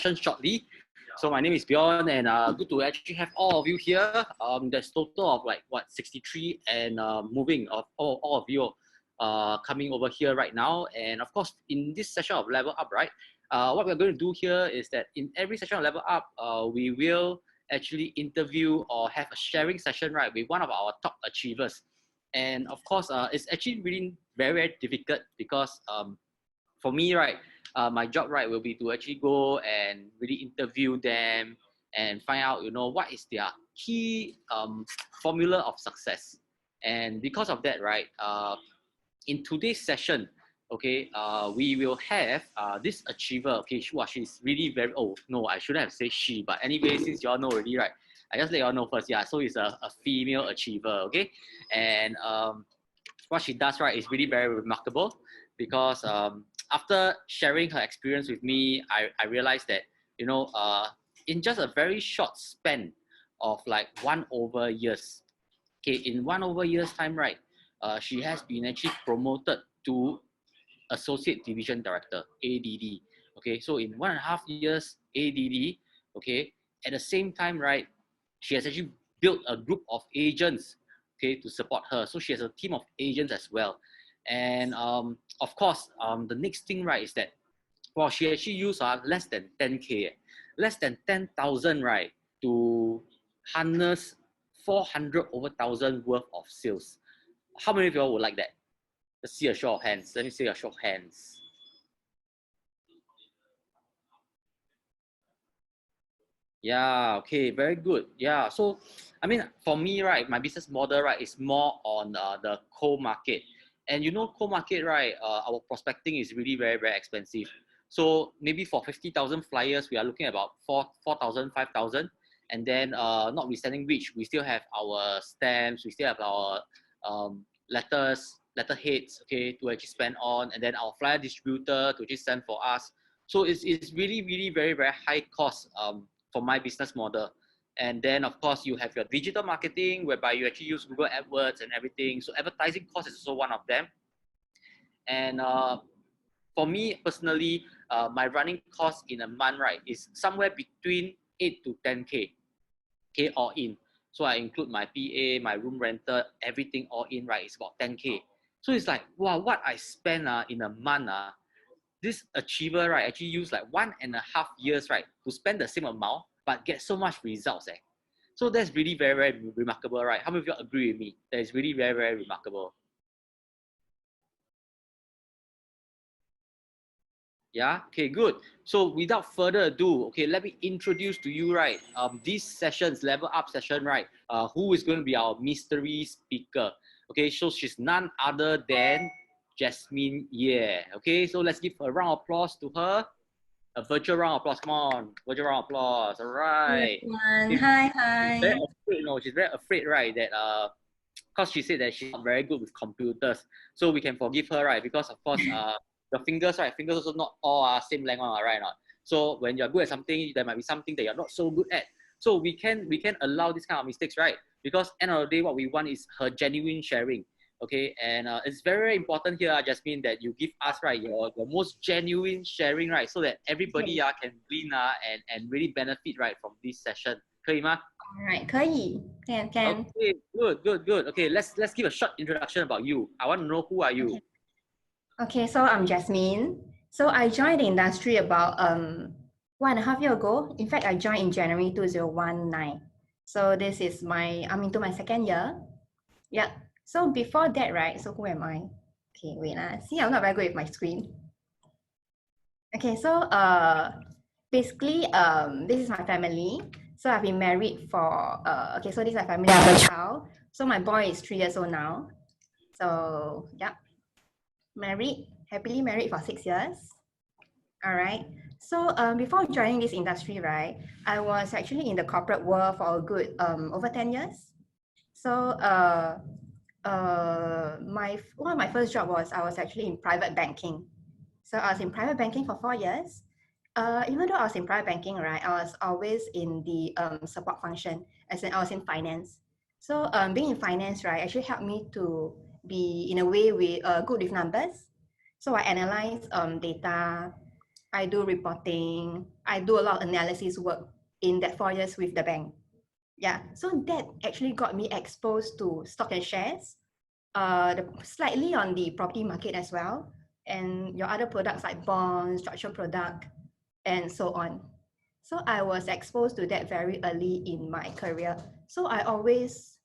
shortly. So my name is Bjorn, and good to actually have all of you here. There's total of like 63 and moving of all of you coming over here right now. And of course, in this session of Level Up, right, what we're going to do here is that in every session of Level Up, we will actually interview or have a sharing session, right, with one of our top achievers. And of course, it's actually really very, very difficult because for me, right, my job, right, will be to actually go and really interview them and find out, what is their key formula of success. And because of that, right, in today's session, okay, we will have this achiever. Okay, she's really very, oh no, I shouldn't have said she, but anyway, since y'all know already, right, I just let y'all know first. Yeah, so it's a female achiever. Okay, and what she does, right, is really very remarkable because after sharing her experience with me, I realized that, in just a very short span of like 1 over years, okay, in 1 over years time, right, she has been actually promoted to Associate Division Director, ADD. Okay, so in 1.5 years, ADD, okay, at the same time, right, she has actually built a group of agents, okay, to support her. So she has a team of agents as well. And of course, the next thing, right, is that, well, she actually used less than 10K, less than 10,000, right, to harness 400 over 1,000 worth of sales. How many of you all would like that? Let's see a show of hands. Let me see a show of hands. Yeah, okay, very good. Yeah, so I mean, for me, right, my business model, right, is more on the cold market. And cold market, right, our prospecting is really very, very expensive. So maybe for 50,000 flyers, we are looking at about 4,000, 5,000. And then notwithstanding which, we still have our stamps, we still have our letterheads, okay, to actually spend on, and then our flyer distributor to just send for us. So it's really, really very, very high cost for my business model. And then of course you have your digital marketing, whereby you actually use Google AdWords and everything. So advertising cost is also one of them. And for me personally, my running cost in a month, right, is somewhere between 8 to 10K, okay, all in. So I include my PA, my room rental, everything all in, right, it's about 10K. So it's like, wow, what I spend in a month, this achiever, right, actually use like 1.5 years, right, to spend the same amount, but get so much results. So that's really very, very remarkable, right? How many of you agree with me? That is really very, very remarkable. Yeah, okay, good. So without further ado, okay, let me introduce to you, right, this session's Level Up session, right, who is going to be our mystery speaker. Okay, so she's none other than Jasmine Ye. Okay, so let's give a round of applause to her. A virtual round of applause. Come on, virtual round of applause. All right. Hi. She's very afraid, she's very afraid, right, that because she said that she's not very good with computers, so we can forgive her, right? Because of course, your fingers, right? Fingers also not all are same length, right? Not. So when you're good at something, there might be something that you're not so good at. So we can allow this kind of mistakes, right? Because end of the day, what we want is her genuine sharing. Okay, and it's very, very important here, Jasmine, that you give us, right, your most genuine sharing, right, so that everybody can glean and really benefit, right, from this session. 可以吗? Alright, 可以. Can. Okay, good. Okay, let's give a short introduction about you. I want to know, who are you? Okay, so I'm Jasmine. So I joined the industry about 1.5 years ago. In fact, I joined in January 2019. So this is I'm into my 2nd year. Yeah. So before that, right? So who am I? Okay, wait. See, I'm not very good with my screen. Okay, so basically, this is my family. So I've been married for okay. So this is my family. I have a child. So my boy is 3 years old now. So yeah, happily married for 6 years. All right. So before joining this industry, right, I was actually in the corporate world for a good over 10 years. So one of my first job was I was actually in private banking. So I was in private banking for 4 years. Even though I was in private banking, right, I was always in the support function, as in I was in finance. So being in finance, right, actually helped me to be in a way good with numbers. So I analyze data, I do reporting, I do a lot of analysis work in that 4 years with the bank. Yeah, so that actually got me exposed to stock and shares, slightly on the property market as well, and your other products like bonds, structured product, and so on. So I was exposed to that very early in my career. So I always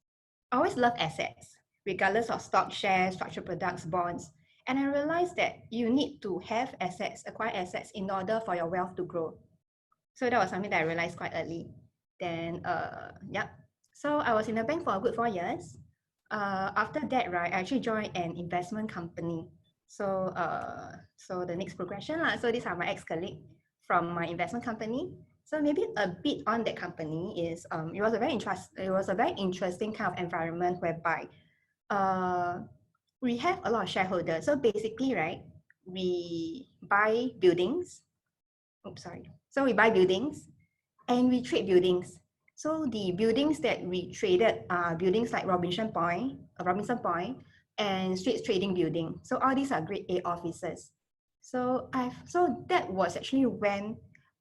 love assets, regardless of stock, shares, structured products, bonds. And I realized that you need to have assets, acquire assets in order for your wealth to grow. So that was something that I realized quite early. Then, yeah. So I was in the bank for a good 4 years. After that, right, I actually joined an investment company. So, so the next progression, so these are my ex-colleague from my investment company. So maybe a bit on that company is, it was a very interesting kind of environment whereby, we have a lot of shareholders. So basically, right, we buy buildings. Oops, sorry. So we buy buildings and we trade buildings. So the buildings that we traded are buildings like Robinson Point, and Straits Trading Building. So all these are grade A offices. So that was actually when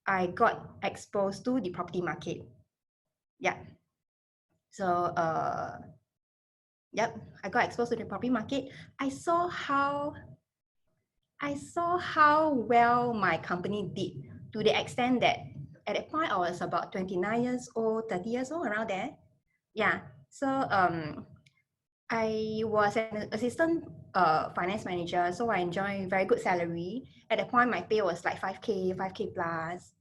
I got exposed to the property market. Yeah. So yep, I got exposed to the property market. I saw how well my company did, to the extent that at that point I was about 29 years old, 30 years old, around there. Yeah. So I was an assistant finance manager, so I enjoy very good salary. At that point, my pay was like 5K plus.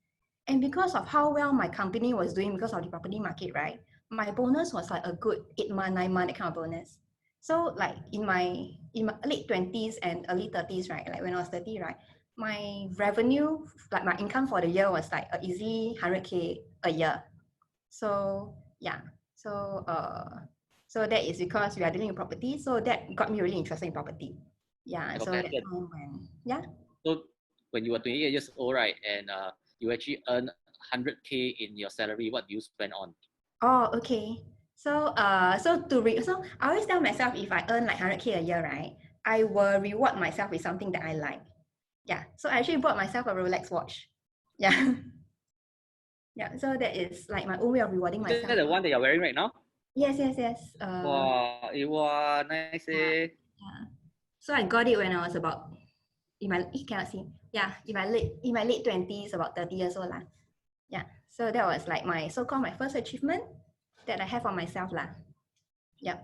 And because of how well my company was doing, because of the property market, right, my bonus was like a good 8 month, 9 month, that kind of bonus. So like in my late 20s and early 30s, right, like when I was 30, right, my revenue, like my income for the year was like an easy 100K a year. So yeah, so so that is because we are dealing with property. So that got me really interested in property. Yeah, so Okay. that time when, yeah. So when you were 28 years old, right, and you actually earn 100K in your salary, what do you spend on? Oh, okay. So so I always tell myself, if I earn like 100K a year, right, I will reward myself with something that I like. Yeah. So I actually bought myself a Rolex watch. Yeah. Yeah. So that is like my own way of rewarding Is myself. that the one that you're wearing right now? Yes. Wow, nice. Yeah. Yeah. So I got it when I was about cannot see. Yeah, in my late 20s, about 30 years old lah. Yeah. So that was like my so-called my first achievement that I have for myself lah. Yep.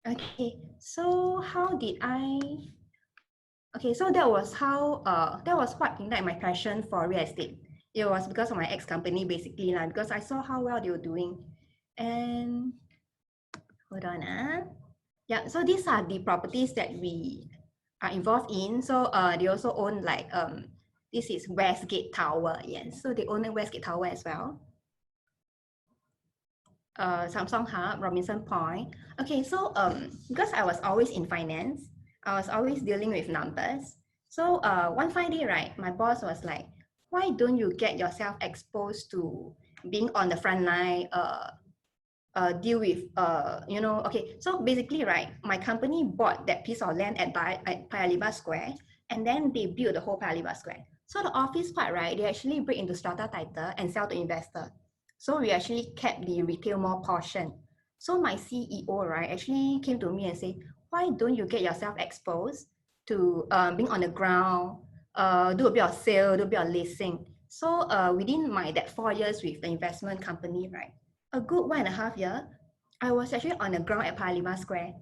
Okay. So how did I? Okay, so that was how that was what ignited my passion for real estate. It was because of my ex-company basically lah, because I saw how well they were doing. And hold on yeah, so these are the properties that we are involved in. So they also own like this is Westgate Tower. Yes, so they own the Westgate Tower as well. Samsung Hub, Robinson Point. Okay, so because I was always in finance, I was always dealing with numbers. So one fine day, right, my boss was like, why don't you get yourself exposed to being on the front line, deal with you know, okay, so basically, right, my company bought that piece of land at Paya Lebar Square, and then they built the whole Paya Lebar Square. So the office part, right, they actually break into strata title and sell to investor. So we actually kept the retail mall portion. So my CEO, right, actually came to me and said, why don't you get yourself exposed to being on the ground, do a bit of sale, do a bit of leasing. So within that 4 years with the investment company, right, a good 1.5 years, I was actually on the ground at Paya Lebar Square.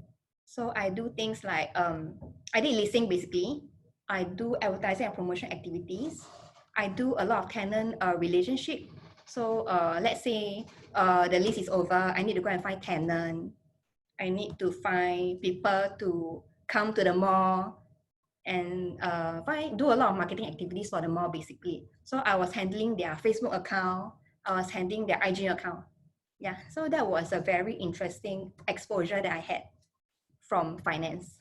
So I do things like I did leasing basically. I do advertising and promotion activities. I do a lot of tenant relationship. So let's say the lease is over, I need to go and find tenant. I need to find people to come to the mall and do a lot of marketing activities for the mall basically. So I was handling their Facebook account. I was handling their IG account. Yeah, so that was a very interesting exposure that I had from finance.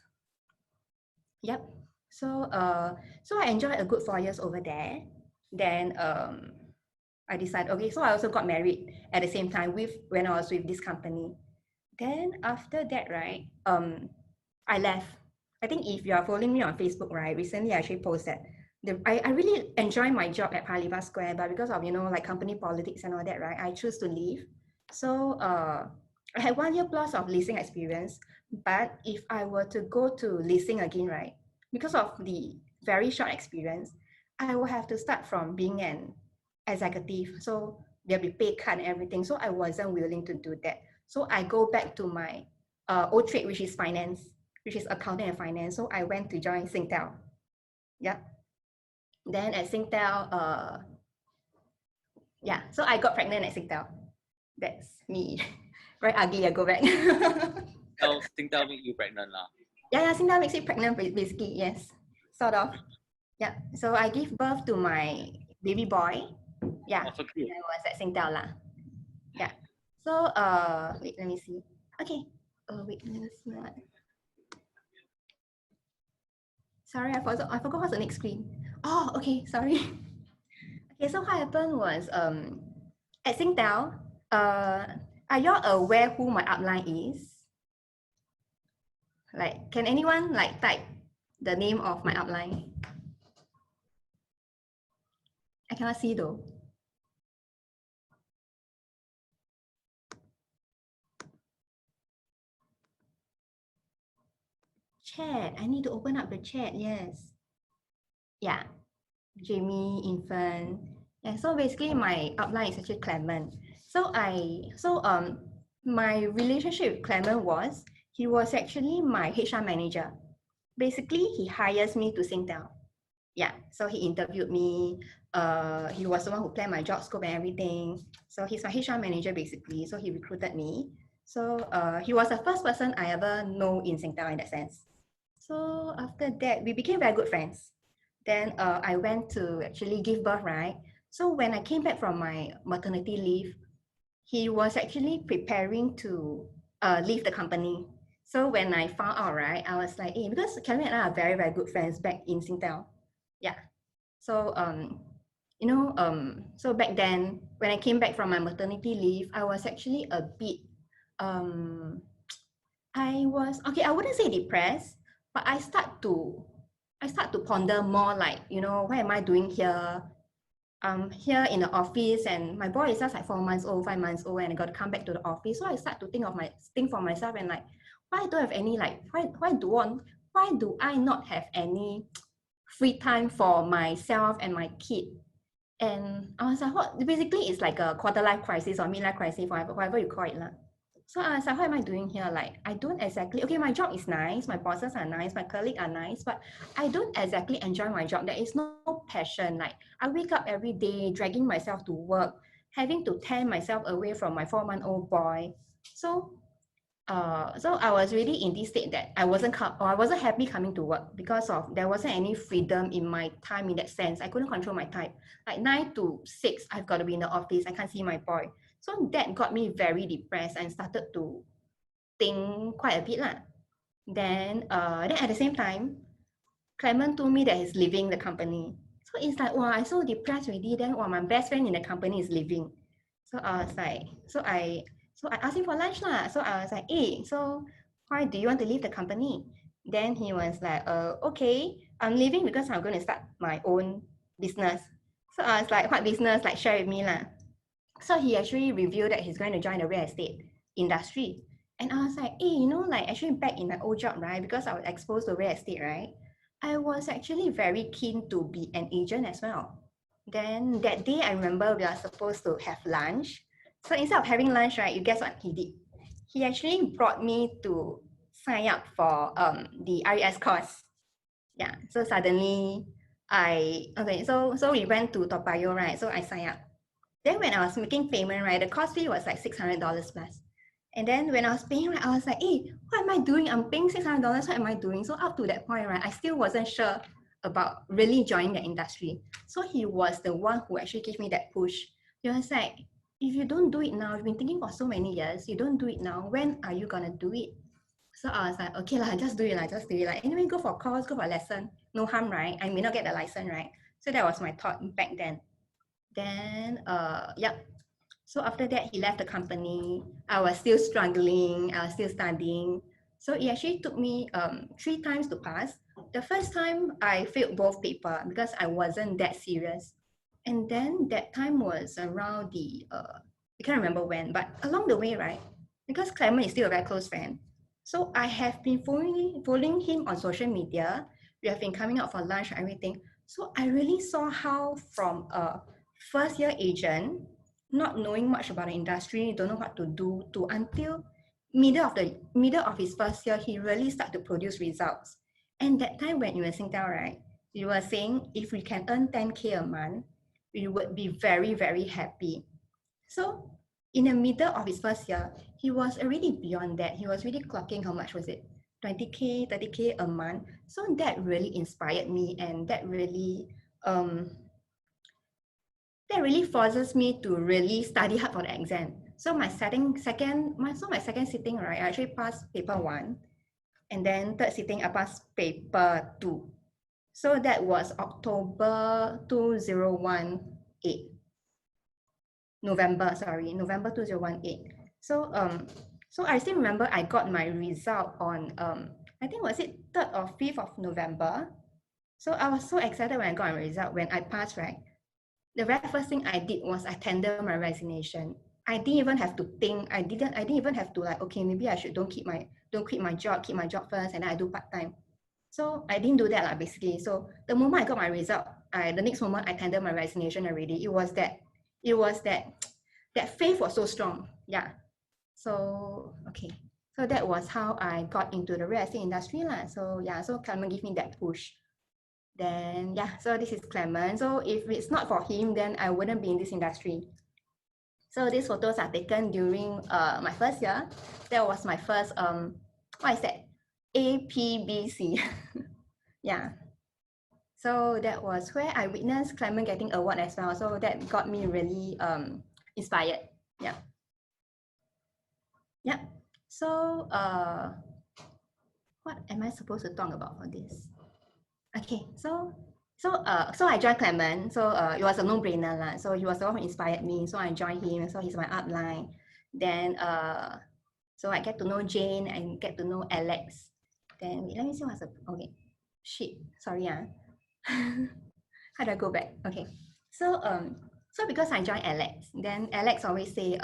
Yep. So so I enjoyed a good 4 years over there. Then I decided, okay, so I also got married at the same time when I was with this company. Then after that, right, I left. I think if you are following me on Facebook, right, recently I actually posted I really enjoy my job at Paya Lebar Square, but because of, you know, like company politics and all that, right, I choose to leave. So I had 1 year plus of leasing experience, but if I were to go to leasing again, right, because of the very short experience, I will have to start from being an executive. So there'll be pay cut and everything. So I wasn't willing to do that. So I go back to my old trade, which is finance, which is accounting and finance. So I went to join Singtel. Yeah. Then at Singtel, yeah, so I got pregnant at Singtel. That's me. Very ugly, I go back. Singtel make you pregnant lah. Yeah, Singtel makes you pregnant, basically, yes. Sort of. Yeah, so I gave birth to my baby boy. Yeah, Oh, so cute. I was at Singtel lah. Yeah. So, wait, let me see. Okay. Wait, let me see what. Sorry, I forgot what's the next screen. Oh, okay, sorry. Okay, so what happened was at Singtel, are y'all aware who my upline is? Like, can anyone like type the name of my upline? I cannot see though. Chat, I need to open up the chat, yes. Yeah, Jamie, Infant. Yeah, so basically my upline is actually Clement. So my relationship with Clement was, he was actually my HR manager. Basically, he hires me to Singtel. Yeah, so he interviewed me. He was the one who planned my job scope and everything. So he's my HR manager basically. So he recruited me. So he was the first person I ever know in Singtel in that sense. So after that, we became very good friends. Then I went to actually give birth, right? So when I came back from my maternity leave, he was actually preparing to leave the company. So when I found out, right, I was like, hey, because Kevin and I are very, very good friends back in Singtel. Yeah. So so back then when I came back from my maternity leave, I was actually a bit I wouldn't say depressed, but I start to ponder more like, you know, what am I doing here? I'm here in the office and my boy is just like 4 months old, 5 months old, and I got to come back to the office. So I start to think for myself and like, why don't I have any like why do I not have any free time for myself and my kid? And I was like, what basically it's like a quarter life crisis or midlife crisis, whatever you call it. So I was like, what am I doing here? Like, I don't exactly, okay, my job is nice, my bosses are nice, my colleagues are nice, but I don't exactly enjoy my job. There is no passion. Like, I wake up every day, dragging myself to work, having to tear myself away from my 4-month-old boy. So I was really in this state that I wasn't happy coming to work because of there wasn't any freedom in my time in that sense. I couldn't control my time. Like 9 to 6, I've got to be in the office. I can't see my boy. So that got me very depressed and started to think quite a bit lah. Then at the same time, Clement told me that he's leaving the company. So it's like, wow, I'm so depressed already. Then my best friend in the company is leaving. So I was like, so I asked him for lunch lah. So I was like, hey, so why do you want to leave the company? Then he was like, okay, I'm leaving because I'm going to start my own business. So I was like, what business? Like, share with me lah. So he actually revealed that he's going to join the real estate industry. And I was like, hey, you know, like actually back in my old job, right? Because I was exposed to real estate, right? I was actually very keen to be an agent as well. Then that day, I remember we are supposed to have lunch. So instead of having lunch, right, you guess what he did? He actually brought me to sign up for the RES course. Yeah, so suddenly so we went to Toa Payoh, right? So I signed up. Then when I was making payment, right, the cost fee was like $600 plus. And then when I was paying, right, I was like, hey, what am I doing? I'm paying $600. What am I doing? So up to that point, right, I still wasn't sure about really joining the industry. So he was the one who actually gave me that push. He was like, if you don't do it now, you've been thinking for so many years, you don't do it now, when are you gonna do it? So I was like, okay lah, just do it. Like, anyway, go for a course, go for a lesson. No harm, right? I may not get the license, right? So that was my thought back then. Then, so after that, he left the company. I was still struggling. I was still studying. So it actually took me 3 times to pass. the first time I failed both paper because I wasn't that serious. And then that time was around I can't remember when, but along the way, right? Because Clement is still a very close friend. So I have been following him on social media. We have been coming out for lunch and everything. So I really saw how from a first year agent, not knowing much about the industry, don't know what to do, to until middle of his first year, he really started to produce results. And that time when you were in Singtel, right, you were saying if we can earn 10K a month, we would be very, very happy. So in the middle of his first year, he was already beyond that. He was really clocking, how much was it? 20K, 30K a month. So that really inspired me, and that really forces me to really study hard for the exam. So my second sitting, right, I actually passed paper 1, and then third sitting I passed paper 2. So that was October 2018. November 2018. So I still remember I got my result on I think was it 3rd or 5th of November. So I was so excited when I got my result. When I passed, right, the very first thing I did was I tendered my resignation. I didn't even have to think. I didn't even have to like, okay, maybe I should don't quit my job, keep my job first, and then I do part-time. So I didn't do that like, basically. So the moment I got my result, the next moment I tendered my resignation already. It was that faith was so strong. Yeah. So okay. So that was how I got into the real estate industry lah. So yeah, so Clement gave me that push. Then yeah, so this is Clement. So if it's not for him, then I wouldn't be in this industry. So these photos are taken during my first year. That was my first what is that? APBC. Yeah. So that was where I witnessed Clement getting award as well. So that got me really inspired. Yeah. Yeah. So what am I supposed to talk about for this? Okay, so I joined Clement. So it was a no-brainer lah. So he was the one who inspired me. So I joined him. So he's my upline. Then so I get to know Jane and get to know Alex. Then let me see what's the okay. Shit, sorry. How do I go back? Okay. So so because I joined Alex, then Alex always say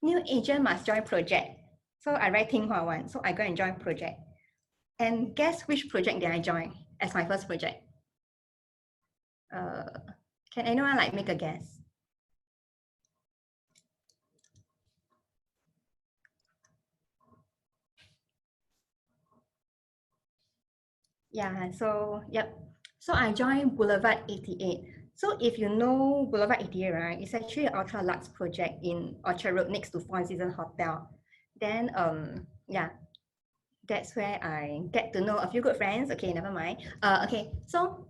new agent must join project. So I write Tinghua one. So I go and join project. And guess which project did I join as my first project? Can anyone like make a guess? Yeah, so yep. So I joined Boulevard 88. So if you know Boulevard 88, right, it's actually an ultra luxe project in Orchard Road next to Four Seasons Hotel. Then yeah, that's where I get to know a few good friends. Okay, never mind. Okay, so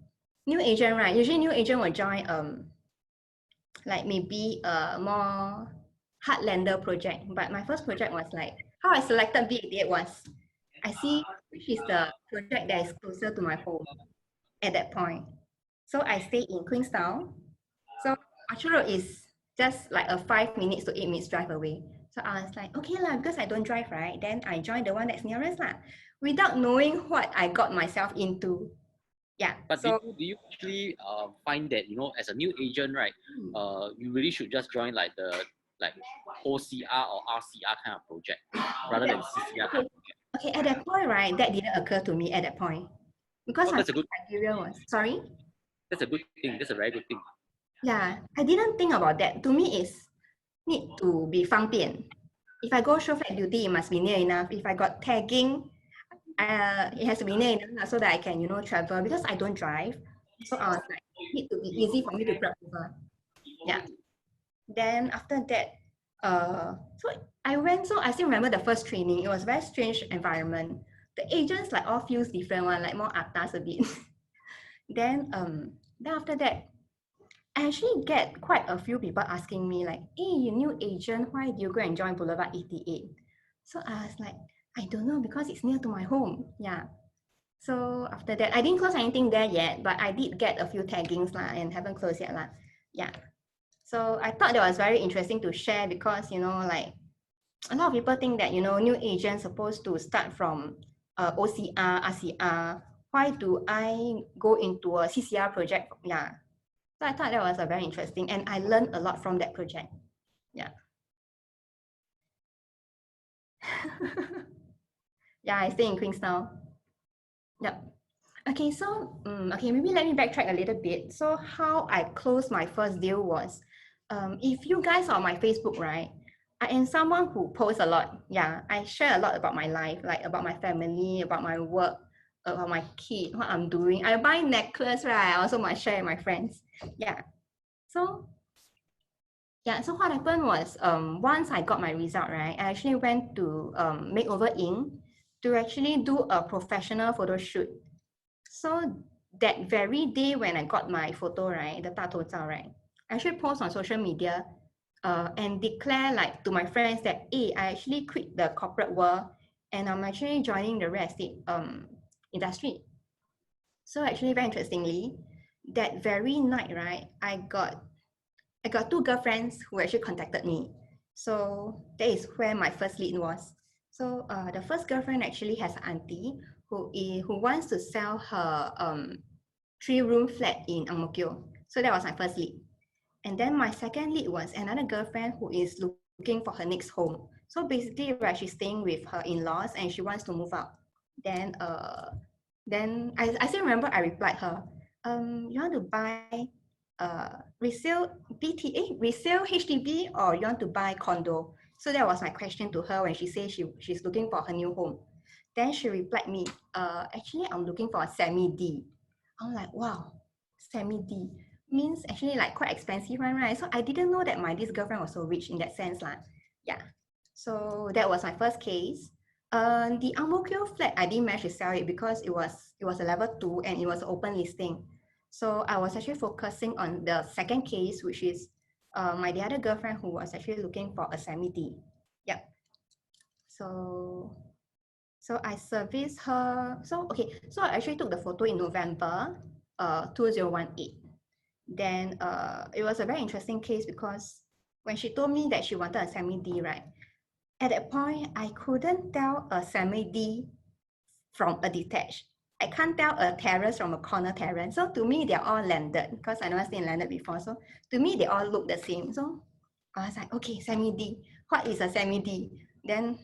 new agent, right? Usually new agent will join like maybe a more Heartlander project. But my first project was like how I selected B88 was I see which is the project that is closer to my home at that point. So I stay in Queenstown. So Orchard Road is just like a 5 minutes to 8 minutes drive away. So I was like, okay lah, because I don't drive, right? Then I joined the one that's nearest lah, without knowing what I got myself into. Yeah. But so, do you actually find that, you know, as a new agent, right, you really should just join like the OCR or RCR kind of project rather than CCR kind of project? Okay, at that point, right, that didn't occur to me at that point. Because my criteria was, sorry? That's a good thing. That's a very good thing. Yeah, I didn't think about that. To me, it's need to be 方便. If I go show flag duty, it must be near enough. If I got tagging, it has to be near enough so that I can, you know, travel because I don't drive. So I was like, it need to be easy for me to grab over. Yeah. Then after that, so I went. So I still remember the first training. It was a very strange environment. The agents like all feels different one, like more atas a bit. Then after that, I actually get quite a few people asking me like, hey, you new agent, why do you go and join Boulevard 88? So I was like, I don't know, because it's near to my home. Yeah. So after that, I didn't close anything there yet, but I did get a few taggings lah and haven't closed yet lah. Yeah. So I thought that was very interesting to share because, you know, like a lot of people think that, you know, new agents supposed to start from OCR, RCR, why do I go into a CCR project? Yeah. So I thought that was a very interesting, and I learned a lot from that project. Yeah. Yeah, I stay in Queenstown. Yep. Okay, so okay, maybe let me backtrack a little bit. So how I closed my first deal was, if you guys are on my Facebook, right? I am someone who posts a lot. Yeah, I share a lot about my life, like about my family, about my work, about my kid, what I'm doing. I buy necklace, right? I also might share with my friends. Yeah. So yeah, so what happened was, once I got my result, right, I actually went to Makeover Inc. to actually do a professional photo shoot. So that very day when I got my photo, right, the 大头照, right, I actually post on social media and declare like to my friends that, hey, I actually quit the corporate world and I'm actually joining the real estate industry. So actually, very interestingly, that very night, right, I got two girlfriends who actually contacted me. So that is where my first lead was. So the first girlfriend actually has an auntie who wants to sell her 3-room flat in Ang Mo Kio. So that was my first lead. And then my second lead was another girlfriend who is looking for her next home. So basically, right, she's staying with her in-laws and she wants to move out. Then I still remember I replied her, you want to buy resale resale HDB, or you want to buy condo? So that was my question to her when she said she's looking for her new home. Then she replied me, actually I'm looking for a semi-D. I'm like, wow, semi-D means actually like quite expensive one, right? So I didn't know that this girlfriend was so rich in that sense lah. Yeah. So that was my first case. The Ang Mo Kio flat, I didn't manage to sell it because it was a level 2 and it was an open listing. So I was actually focusing on the second case, which is the other girlfriend who was actually looking for a semi-D. Yep. So I serviced her. So I actually took the photo in November 2018. Then it was a very interesting case because when she told me that she wanted a semi-D, right? At that point, I couldn't tell a semi-D from a detached. I can't tell a terrace from a corner terrace. So to me, they're all landed because I never seen landed before. So to me, they all look the same. So I was like, okay, semi-D. What is a semi-D? Then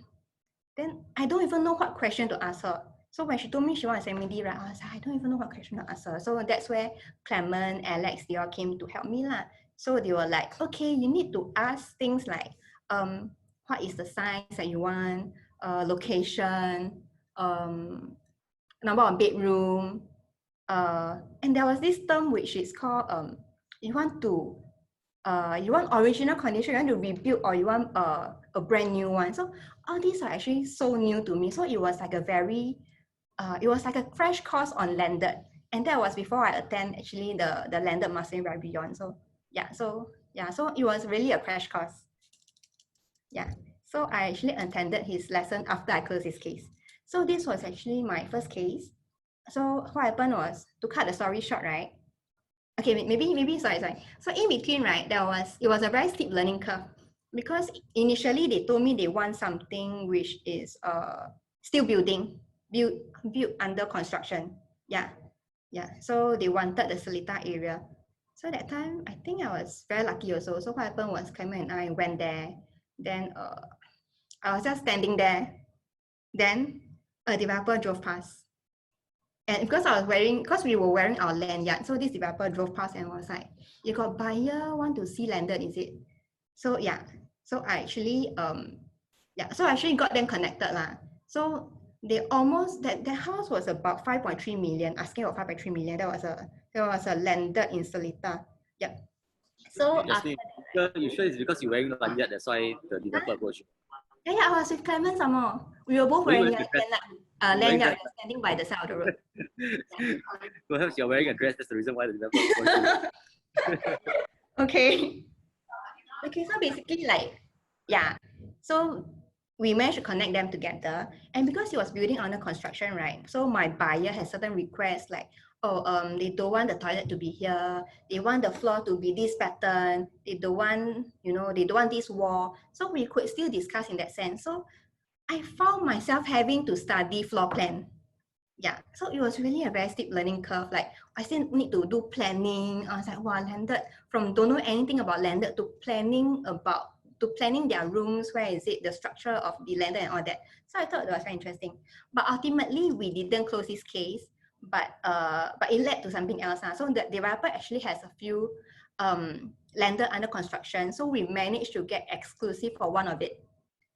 I don't even know what question to ask her. So when she told me she wants a semi-D, right, I was like, I don't even know what question to ask her. So that's where Clement, Alex, they all came to help me lah. So they were like, okay, you need to ask things like, what is the size that you want, location, number of bedroom, and there was this term which is called you want original condition, you want to rebuild, or you want a brand new one. So all these are actually so new to me. So it was like it was like a crash course on landed, and that was before I attend actually the landed mastering right beyond. So so it was really a crash course. Yeah, so I actually attended his lesson after I closed his case. So this was actually my first case. So what happened was, to cut the story short, right? Okay, maybe sorry. So in between, right, it was a very steep learning curve because initially they told me they want something which is still built under construction. Yeah. So they wanted the Seletar area. So that time, I think I was very lucky also. So what happened was, Clement and I went there. Then I was just standing there. Then a developer drove past. And because we were wearing our lanyard, so this developer drove past and was like, you got buyer want to see landed, is it? So yeah, so I actually got them connected lah. So they almost, that house was about 5.3 million, asking for 5.3 million. That was a landed in Seletar. Yep. So you sure it's because you're wearing lanyard, that's why the developer approached you? Yeah, I was with Clement some more. We were both wearing lanyard standing by the side of the road. Perhaps you're wearing a dress, that's the reason why the developer approached you. Okay, so basically, like, yeah, so we managed to connect them together, and because he was building under construction, right, so my buyer has certain requests like, they don't want the toilet to be here, they want the floor to be this pattern, they don't want this wall. So we could still discuss in that sense. So I found myself having to study floor plan. Yeah, so it was really a very steep learning curve. Like I still need to do planning. I was like, wow, landed from don't know anything about landed to planning their rooms, where is it, the structure of the landed and all that. So I thought it was very interesting. But ultimately we didn't close this case, but it led to something else. So the developer actually has a few landed under construction. So we managed to get exclusive for one of it.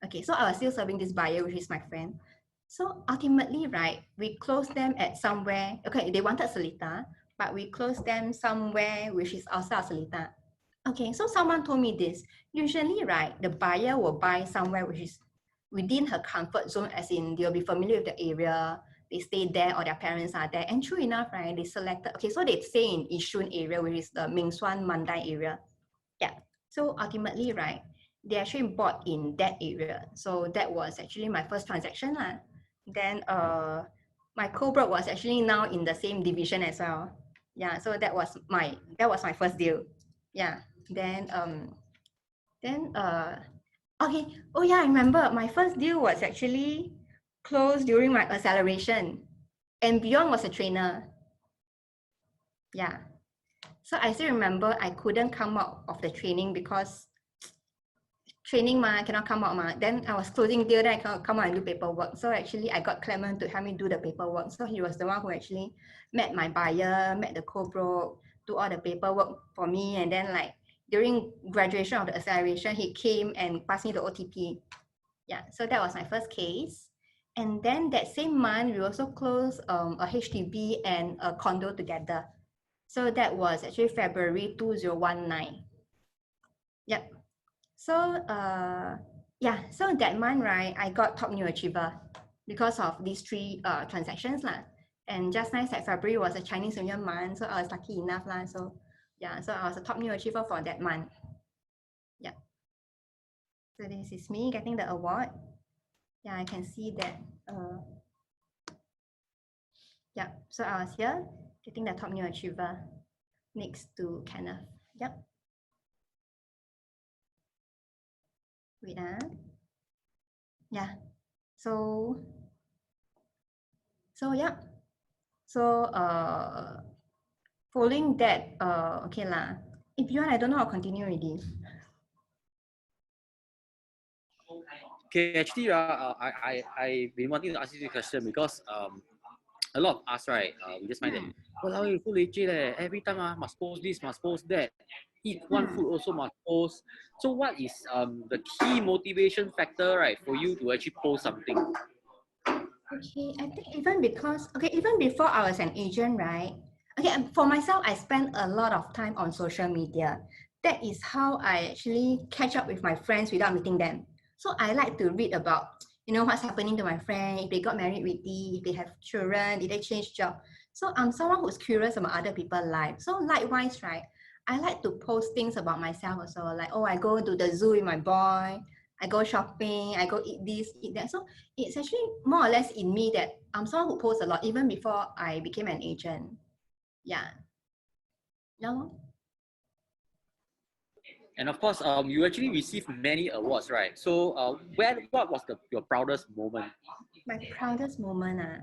Okay, so I was still serving this buyer, which is my friend. So ultimately, right, we closed them at somewhere. Okay, they wanted Seletar, but we closed them somewhere which is outside of Seletar. Okay, so someone told me this. Usually, right, the buyer will buy somewhere which is within her comfort zone, as in they'll be familiar with the area, they stay there or their parents are there. And true enough, right, they selected, okay, so they stay in Yishun area, which is the Meng Suan Mandai area. Yeah, so ultimately, right, they actually bought in that area. So that was actually my first transaction. Then my co-broke was actually now in the same division as well. Yeah, so that was my first deal. Yeah. Then okay. Oh yeah, I remember my first deal was actually closed during my acceleration, and Beyond was a trainer. Yeah. So I still remember I couldn't come out of the training because training cannot come out Then I was closing deal, then I cannot come out and do paperwork. So actually I got Clement to help me do the paperwork. So he was the one who actually met my buyer, met the co-broke, do all the paperwork for me. And then like during graduation of the acceleration, he came and passed me the OTP. Yeah, so that was my first case. And then that same month, we also closed a HDB and a condo together. So that was actually February 2019. Yep. So yeah, so that month, right, I got top new achiever because of these three transactions lah. And just nice that February was a Chinese New Year month, so I was lucky enough lah. So yeah, so I was a top new achiever for that month. Yeah. So this is me getting the award. Yeah, I can see that. Yeah, so I was here getting the top new achiever next to Kenneth. Yep. Wait. Yeah. So yeah. So following that, okay lah. If you want, I don't know how to continue already. Okay, actually, I've been wanting to ask you this question because a lot of us, right, we just find that, well, full leceh leh. Every time must post this, must post that. Eat one food also must post. So what is the key motivation factor, right, for you to actually post something? Okay, I think even because, okay, even before I was an agent, right? Okay, for myself, I spend a lot of time on social media. That is how I actually catch up with my friends without meeting them. So I like to read about, what's happening to my friend, if they got married recently, if they have children, did they change job. So I'm someone who's curious about other people's lives. So likewise, right, I like to post things about myself also, like, oh, I go to the zoo with my boy, I go shopping, I go eat this, eat that. So it's actually more or less in me that I'm someone who posts a lot, even before I became an agent. Yeah. No? And of course, you actually received many awards, right? So, what was your proudest moment? My proudest moment.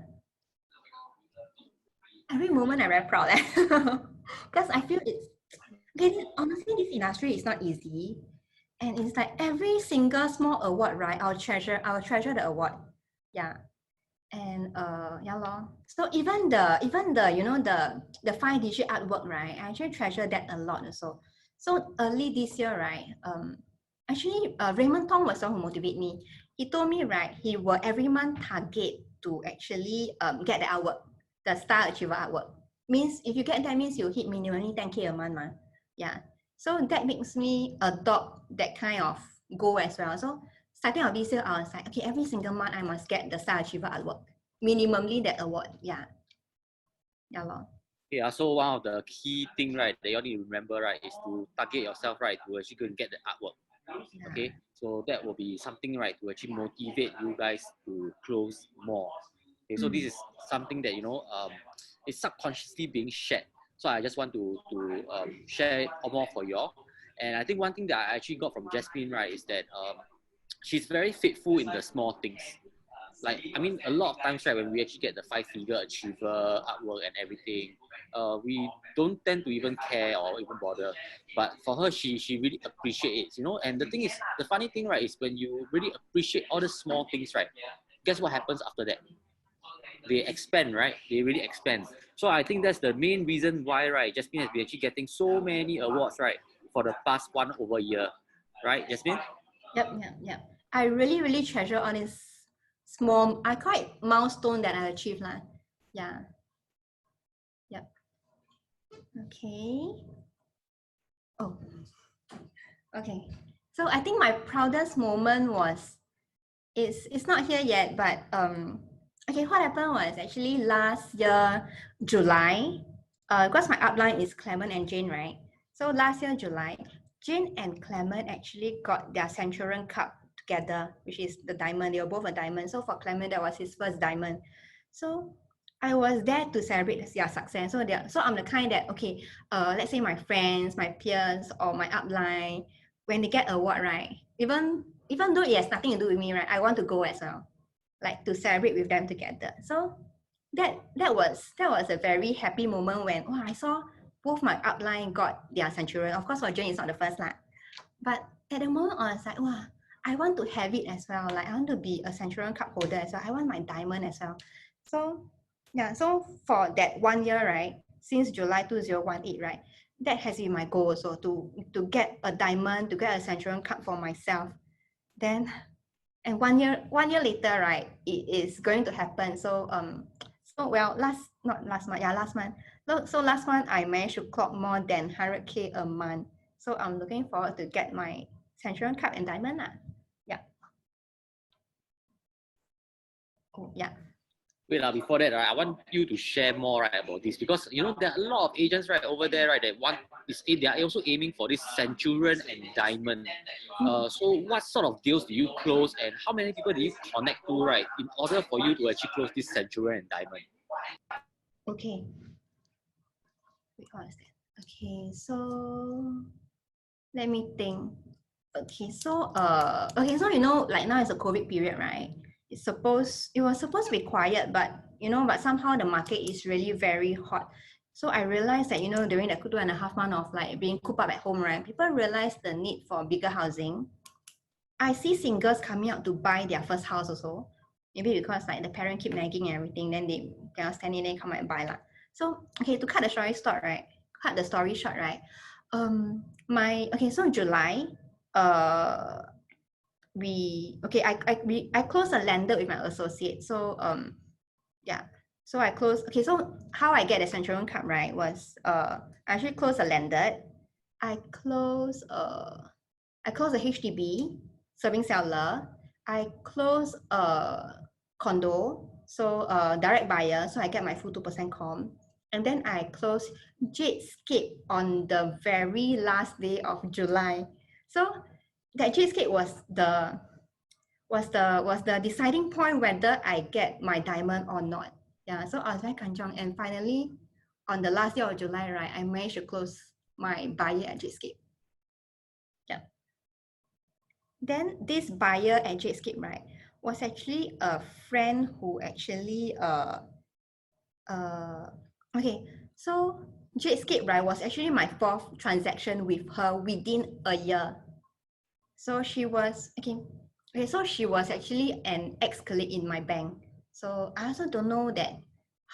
Every moment I'm very proud. Because I feel it's, okay, honestly, this industry is not easy. And it's like every single small award, right? I'll treasure the award. Yeah. And yeah lor. So even the the 5-digit artwork, right? I actually treasure that a lot also. So early this year, right? Actually Raymond Tong was the one who motivated me. He told me, right, he will every month target to actually get the artwork, the Star Achiever artwork. Means if you get that, means you hit minimally 10K a month, man. Yeah. So that makes me adopt that kind of goal as well. So starting of this year, I was like, okay, every single month I must get the Star Achiever artwork. Minimally that award. Yeah. Yeah, lor. Yeah, so one of the key thing, right, that you need to remember, right, is to target yourself, right, to actually go and get the artwork. Yeah. Okay, so that will be something, right, to actually motivate you guys to close more. Okay, so this is something that is subconsciously being shared. So I just want to share it more for you all. And I think one thing that I actually got from Jasmine, right, is that she's very faithful in the small things. like, I mean, a lot of times, right, when we actually get the 5-figure achiever artwork and everything, we don't tend to even care or even bother. But for her, she really appreciates, you know. And the thing is, the funny thing, right, is when you really appreciate all the small things, right, guess what happens after that? They expand, right? They really expand. So I think that's the main reason why, right, Jasmine has been actually getting so many awards, right, for the past 1 over year, right, Jasmine? Yep. I really treasure all these small, I call it milestone that I achieved lah. Yeah. Yep. Okay. Oh. Okay. So I think my proudest moment was, it's not here yet, but okay, what happened was actually last year July, because my upline is Clement and Jane, right? So last year July, Jane and Clement actually got their Centurion Cup together, which is the diamond. They were both a diamond. So for Clement, that was his first diamond. So I was there to celebrate their success. So I'm the kind that, okay, let's say my friends, my peers, or my upline, when they get award, right? Even though it has nothing to do with me, right? I want to go as well, like to celebrate with them together. So that was a very happy moment when I saw both my upline got their Centurion. Of course, for Jane, it's not the first lah. But at the moment, I was like, wow, I want to have it as well. Like I want to be a Centurion Cup holder as well. I want my diamond as well. So yeah, so for that 1 year, right, since July 2018, right, that has been my goal also to get a diamond, to get a Centurion Cup for myself. Then, and 1 year later, right, it is going to happen. So well, last month. So last month I managed to clock more than 100K a month. So I'm looking forward to get my Centurion Cup and diamond. Yeah. Oh, yeah. Wait, before that, right, I want you to share more, right, about this, because you know there are a lot of agents, right, over there, right, that they are also aiming for this Centurion and diamond. So what sort of deals do you close, and how many people do you connect to, right, in order for you to actually close this Centurion and diamond? Okay. Wait, what is that? Okay, so let me think. Okay, so so you know, like now it's a COVID period, right? It was supposed to be quiet, but you know, but somehow the market is really very hot. So I realized that, you know, during the 2.5 months of like being cooped up at home, right, people realize the need for bigger housing. I see singles coming out to buy their first house also. Maybe because like the parent keep nagging and everything, then they cannot stand it, then come out and buy lah. So okay, to cut the story short, right? So July, I closed a lender with my associate. So yeah, so I closed. Okay, so how I get the Centurion Cup, right, was I actually closed a lender. I closed a HDB serving seller. I closed a condo, so direct buyer, so I get my full 2% com. And then I closed Jadescape on the very last day of July. So that Jadescape was the deciding point whether I get my diamond or not. Yeah, so I was very kanchong, and finally on the last day of July, right, I managed to close my buyer at Jadescape. Yeah. Then this buyer at Jadescape, right, was actually a friend who actually okay, so Jadescape, right, was actually my 4th transaction with her within a year. So she was so she was actually an ex-colleague in my bank. So I also don't know that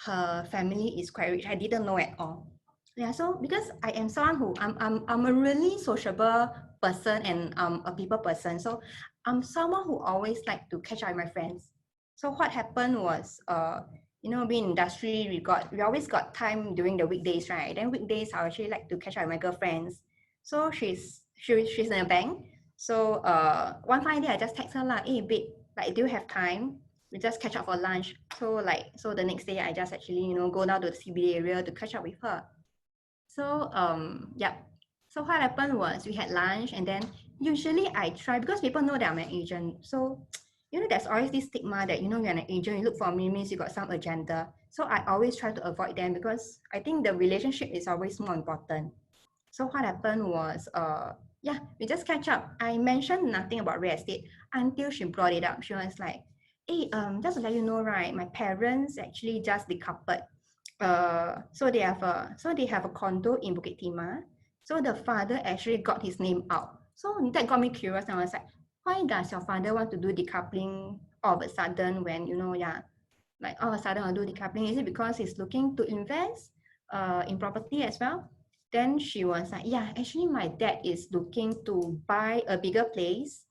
her family is quite rich. I didn't know at all. Yeah, so because I am someone who I'm a really sociable person, and a people person. So I'm someone who always like to catch up with my friends. So what happened was, you know, being in industry, we always got time during the weekdays, right? Then weekdays I actually like to catch up with my girlfriends. So she's in a bank. So one fine day I just text her lah, hey babe, like do you have time? We just catch up for lunch. So the next day I just actually, you know, go down to the CBD area to catch up with her. So yeah. So what happened was we had lunch, and then usually I try, because people know that I'm an agent. So you know, there's always this stigma that, you know, you're an agent, you look for me means you got some agenda. So I always try to avoid them, because I think the relationship is always more important. So what happened was, yeah, we just catch up. I mentioned nothing about real estate until she brought it up. She was like, hey, just to let you know, right, my parents actually just decoupled. So they have a condo in Bukit Timah. So the father actually got his name out. So that got me curious, and I was like, why does your father want to do decoupling all of a sudden when, yeah, like all of a sudden I'll do decoupling? Is it because he's looking to invest in property as well? Then she was like, yeah, actually my dad is looking to buy a bigger place,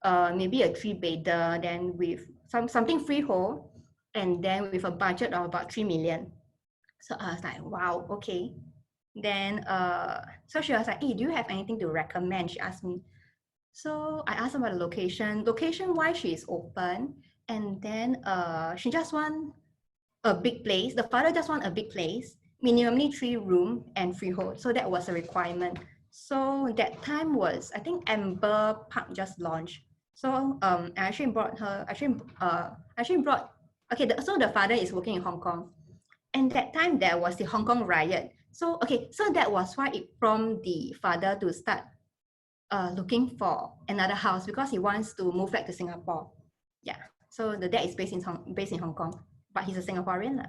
maybe a 3-bedder, then with something freehold, and then with a budget of about 3 million. So I was like, wow, okay. Then so she was like, hey, do you have anything to recommend? She asked me. So I asked about the location. Location wise, she is open. And then she just want a big place. The father just want a big place, minimally 3-room and freehold. So that was a requirement. So that time was, I think Amber Park just launched. So I actually brought her, okay, so the father is working in Hong Kong. And that time there was the Hong Kong riot. So, okay, so that was why it prompted the father to start looking for another house because he wants to move back to Singapore. Yeah, so the dad is based in Hong Kong, but he's a Singaporean.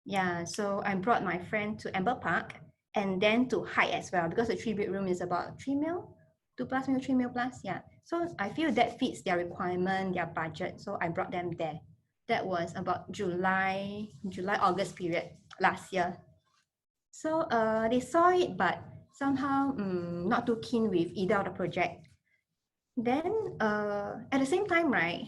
Yeah, so I brought my friend to Amber Park and then to Hyde as well because the 3-bedroom is about 3 mil, 2+ mil, 3 mil plus. Yeah, so I feel that fits their requirement, their budget. So I brought them there. That was about July, August period last year. So they saw it, but somehow not too keen with either of the project. Then at the same time, right?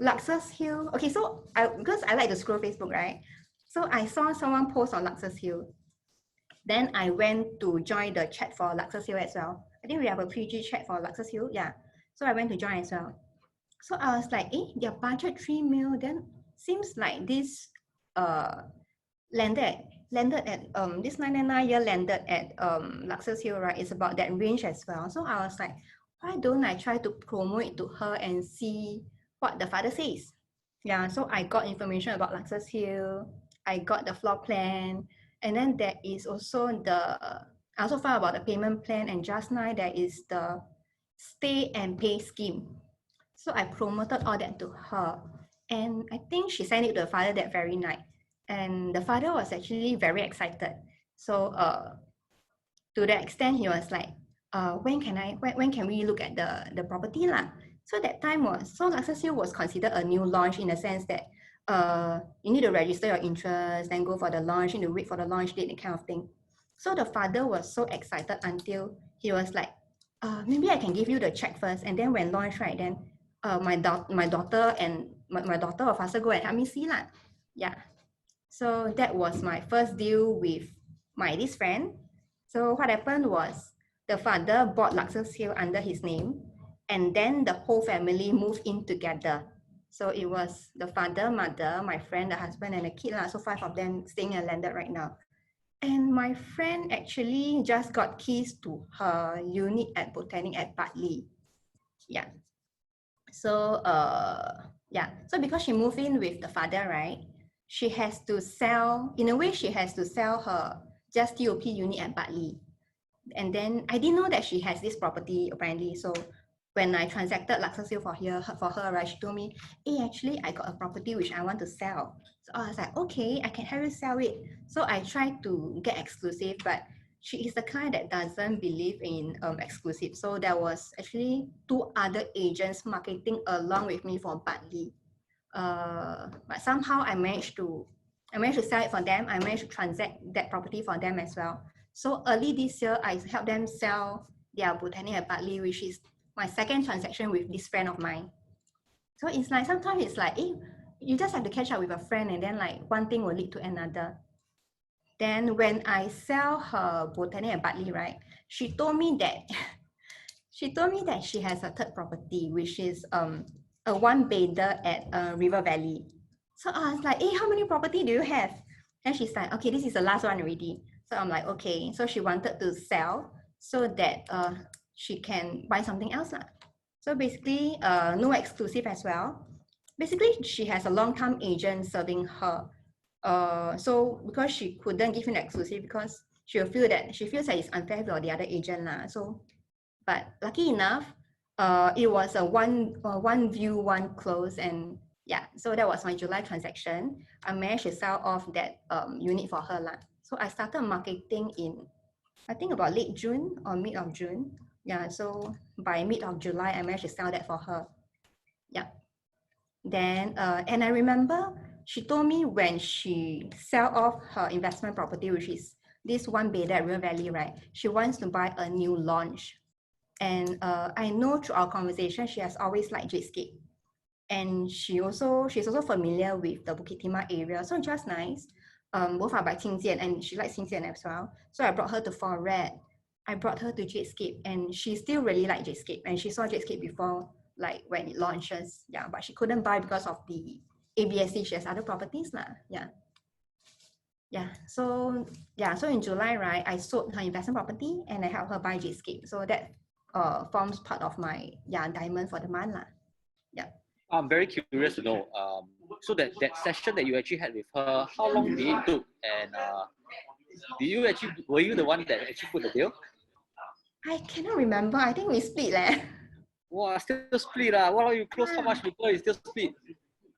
Luxus Hill. Okay, so because I like to scroll Facebook, right? So I saw someone post on Luxus Hill. Then I went to join the chat for Luxus Hill as well. I think we have a PG chat for Luxus Hill. Yeah. So I went to join as well. So I was like, their budget 3 mil, then seems like this landed at this 999 year landed at Luxus Hill, right? It's about that range as well. So I was like, why don't I try to promote it to her and see what the father says? Yeah, so I got information about Luxus Hill, I got the floor plan, and then there is also I also found about the payment plan, and just now there is the stay and pay scheme. So I promoted all that to her. And I think she sent it to the father that very night. And the father was actually very excited. So to that extent, he was like, when can we look at the property lah? So that time Luxus Hill was considered a new launch in the sense that you need to register your interest, then go for the launch, you need to wait for the launch date, that kind of thing. So the father was so excited until he was like, maybe I can give you the check first, and then when launch, right, then my daughter and my daughter or faster go and help me see lah. Yeah. So that was my first deal with this friend. So what happened was the father bought Luxus Hill under his name, and then the whole family moved in together. So it was the father, mother, my friend, the husband, and the kid lah. So 5 of them staying in landed right now. And my friend actually just got keys to her unit at Botanic at Bartley. Yeah. So yeah. So because she moved in with the father, right? She has to sell, in a way, she has to sell her just TOP unit at Bartley. And then I didn't know that she has this property apparently. So when I transacted Luxus Hill for her, right, she told me, hey, actually I got a property which I want to sell. So I was like, okay, I can help you sell it. So I tried to get exclusive, but she is the kind that doesn't believe in exclusive. So there was actually 2 other agents marketing along with me for Bartley. But somehow I managed to sell it for them. I managed to transact that property for them as well. So early this year, I helped them sell their Botanic at Bartley, which is my second transaction with this friend of mine. So it's like, sometimes it's like, you just have to catch up with a friend, and then like one thing will lead to another. Then when I sell her Botanic at Bartley, right, she told me that she has a third property, which is a 1-bedder at River Valley. So I was like, hey, how many property do you have? And she's like, okay, this is the last one already. So I'm like, okay. So she wanted to sell so that she can buy something else lah. So basically, no exclusive as well. Basically, she has a long-term agent serving her. So because she couldn't give an exclusive because she feels that it's unfair for the other agent lah. So, but lucky enough, It was a one view, one close, and yeah, so that was my July transaction. I managed to sell off that unit for her lah. So I started marketing in, I think about late June or mid of June. Yeah, so by mid of July, I managed to sell that for her. Yeah. Then, and I remember she told me when she sell off her investment property, which is this one bed at River Valley, right? She wants to buy a new launch. And I know through our conversation, she has always liked Jadescape. And she's also familiar with the Bukit Timah area. So just nice. Both are by Qingjian and she likes Qingjian as well. So I brought her to Forest. I brought her to Jadescape and she still really liked Jadescape. And she saw Jadescape before, like when it launches. Yeah, but she couldn't buy because of the ABSC. She has other properties lah. Yeah. Yeah, so in July, right, I sold her investment property and I helped her buy Jadescape. So that forms part of my diamond for the month lah. Yeah. I'm very curious to know. So that session that you actually had with her, how long did it took? And were you the one that actually put the deal? I cannot remember. I think we split leh. Wow, still split lah. Wow, you close how much before you still split?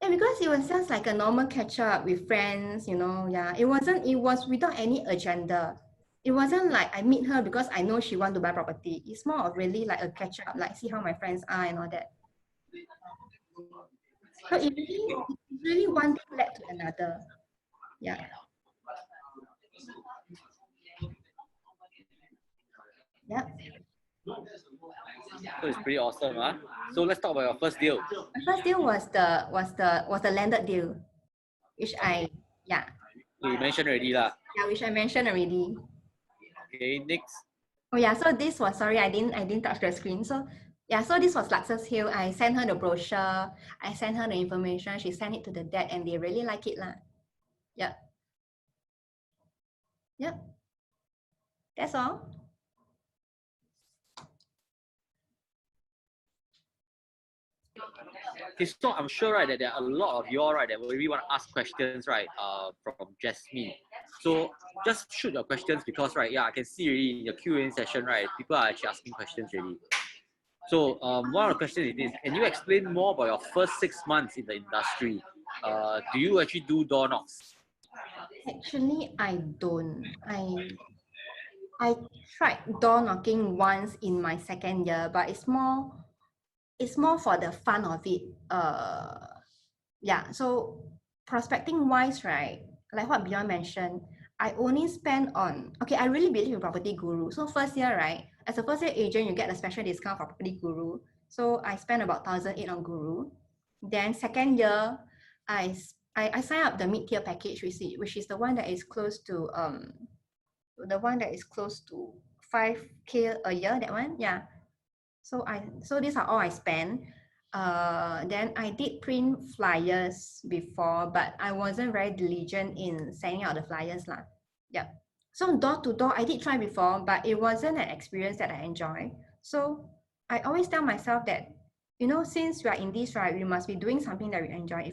Yeah, because it was just like a normal catch up with friends, you know. Yeah, it was without any agenda. It wasn't like I meet her because I know she want to buy property. It's more of really like a catch up, like see how my friends are and all that. So it really one thing led to another. Yeah. Yeah. So it's pretty awesome, huh? So let's talk about your first deal. My first deal was the landed deal, which You mentioned already lah. Yeah, which I mentioned already. Okay, next. Oh yeah, so this was, sorry, I didn't touch the screen. So yeah, so this was Luxus Hill. I sent her the brochure. I sent her the information. She sent it to the dad and they really like it lah. Yeah. Yep. That's all. Okay, so I'm sure, right, that there are a lot of you all, right, that really want to ask questions, right, from Jasmine. So just shoot your questions because, right, yeah, I can see already in your Q&A session, right, people are actually asking questions already. So one of the questions is this: can you explain more about your first 6 months in the industry? Do you actually do door knocks? Actually, I don't. I tried door knocking once in my second year, but it's more for the fun of it. Yeah, so prospecting wise, right, like what Bjorn mentioned, I only spend on, okay, I really believe in Property Guru. So first year, right, as a first year agent, you get a special discount for Property Guru. So I spent about 1,008 on Guru. Then second year, I sign up the mid-tier package, which is the one that is close to 5K a year, that one, yeah. So these are all I spend. Then I did print flyers before, but I wasn't very diligent in sending out the flyers lah. Yeah. So door to door, I did try before, but it wasn't an experience that I enjoy. So I always tell myself that, you know, since we are in this, right, we must be doing something that we enjoy.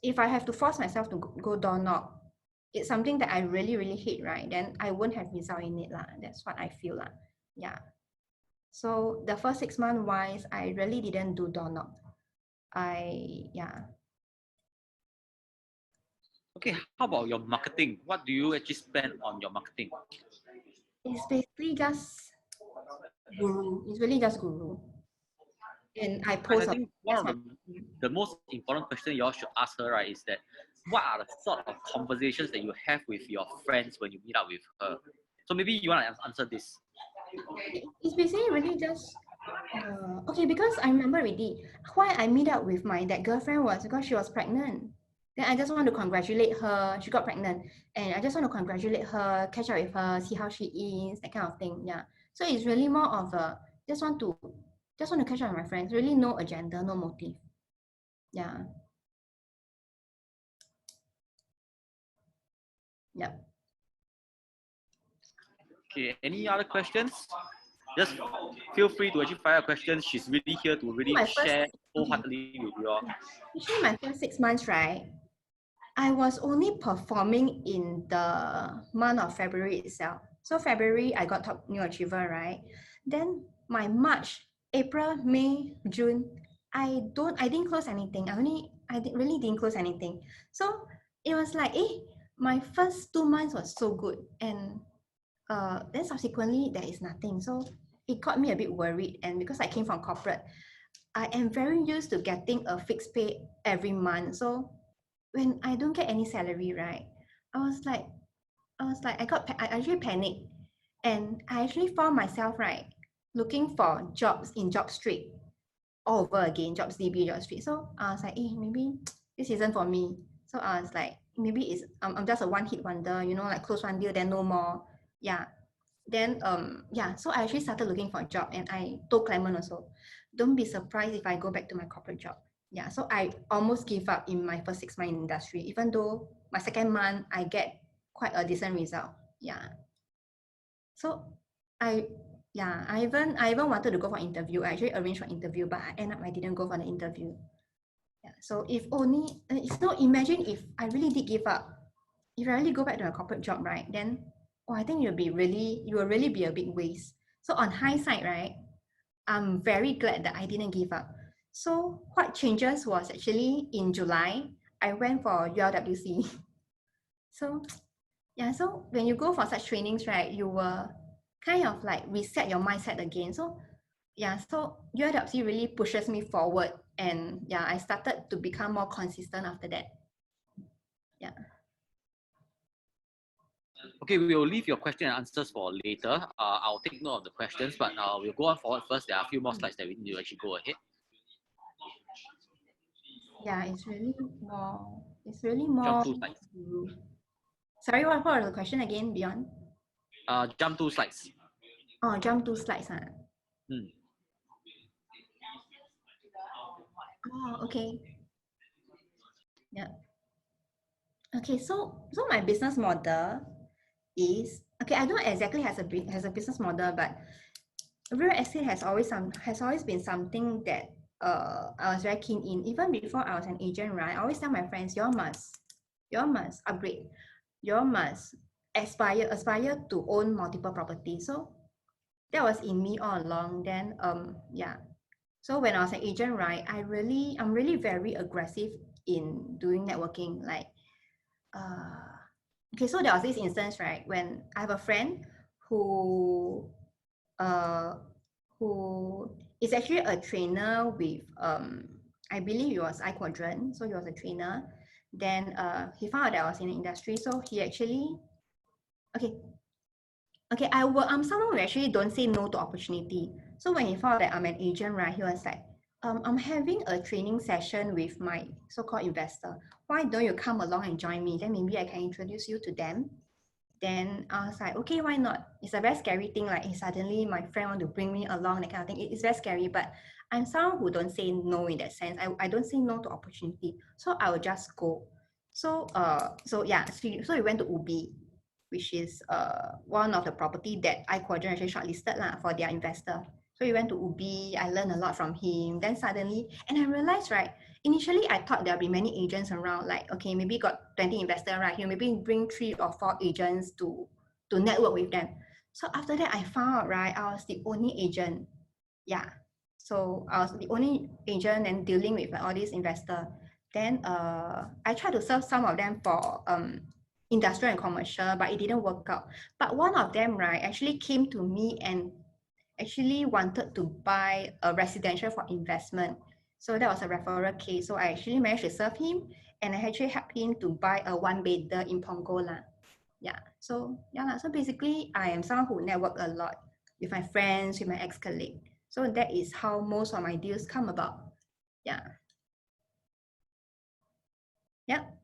If I have to force myself to go door knock, it's something that I really, really hate, right? Then I won't have result in it lah. That's what I feel lah. Yeah. So the first 6 months wise, I really didn't do door knock. Okay, how about your marketing? What do you actually spend on your marketing? It's basically just Guru. It's really just Guru. And I post. I think one of the most important question you all should ask her, right, is that what are the sort of conversations that you have with your friends when you meet up with her? So maybe you want to answer this. It's basically really just okay, because I remember already why I meet up with that girlfriend was because she was pregnant. Then I just want to congratulate her. She got pregnant, and I just want to congratulate her, catch up with her, see how she is, that kind of thing. Yeah. So it's really more of a just want to catch up with my friends. Really, no agenda, no motive. Yeah. Yep. Okay, any other questions? Just feel free to actually fire questions. She's really here to really share wholeheartedly with you all. Actually, my first 6 months, right, I was only performing in the month of February itself. So February, I got top new achiever, right? Then my March, April, May, June, I didn't close anything. Really didn't close anything. So it was like, my first 2 months was so good, and then subsequently there is nothing. So it got me a bit worried, and because I came from corporate, I am very used to getting a fixed pay every month. So when I don't get any salary, right, I was like, I actually panicked, and I actually found myself, right, looking for jobs in Job Street all over again, Jobs DB, Job Street. So I was like, maybe this isn't for me. So I was like, maybe I'm just a one-hit wonder, like close one deal, then no more. Yeah. Then so I actually started looking for a job, and I told Clement also, don't be surprised if I go back to my corporate job. Yeah. So I almost gave up in my first 6 months in industry, even though my second month I get quite a decent result. Yeah. So I I even wanted to go for interview. I actually arranged for interview, but I didn't go for the interview. Yeah. So if only imagine if I really did give up. If I really go back to a corporate job, right, then I think you will really be a big waste. So on hindsight, right, I'm very glad that I didn't give up. So what changes was actually in July, I went for ULWC. So yeah, so when you go for such trainings, right, you will kind of like reset your mindset again. So yeah, so ULWC really pushes me forward, and yeah, I started to become more consistent after that. Yeah. Okay, we will leave your question and answers for later. I'll take note of the questions, but we'll go on forward first. There are a few more slides that we need to actually go ahead. Yeah, it's really more. Jump 2 slides. Sorry, what was the question again, Beyond? Jump 2 slides. Oh, jump 2 slides. Huh? Oh, okay. Yeah. Okay, so my business model is okay. I don't exactly has a business model, but real estate has always been something that I was very keen in. Even before I was an agent, right? I always tell my friends, you all must upgrade. You all must aspire to own multiple properties. So that was in me all along. Then so when I was an agent, right, I'm really very aggressive in doing networking. Like okay, so there was this instance, right, when I have a friend who uh who is actually a trainer with I believe it was iQuadrant. So he was a trainer. Then he found out that I was in the industry. So he actually I'm someone who actually don't say no to opportunity. So when he found out that I'm an agent, right, he was like, I'm having a training session with my so-called investor. Why don't you come along and join me? Then maybe I can introduce you to them. Then I was like, okay, why not? It's a very scary thing. Like suddenly my friend want to bring me along, that kind of thing. It's very scary, but I'm someone who don't say no in that sense. I don't say no to opportunity. So I will just go. So so we went to Ubi, which is one of the property that iQuadrant actually shortlisted for their investor. So we went to Ubi, I learned a lot from him. Then suddenly, and I realized, right, initially I thought there'll be many agents around, like, okay, maybe got 20 investors, right? You maybe bring 3 or 4 agents to network with them. So after that, I found out, right, I was the only agent. Yeah. So I was the only agent and dealing with all these investors. Then I tried to serve some of them for industrial and commercial, but it didn't work out. But one of them, right, actually came to me and actually wanted to buy a residential for investment. So that was a referral case. So I actually managed to serve him, and I actually helped him to buy a 1-bedder in Punggol. Yeah. So so basically I am someone who network a lot with my friends, with my ex-colleague. So that is how most of my deals come about. Yeah. Yep.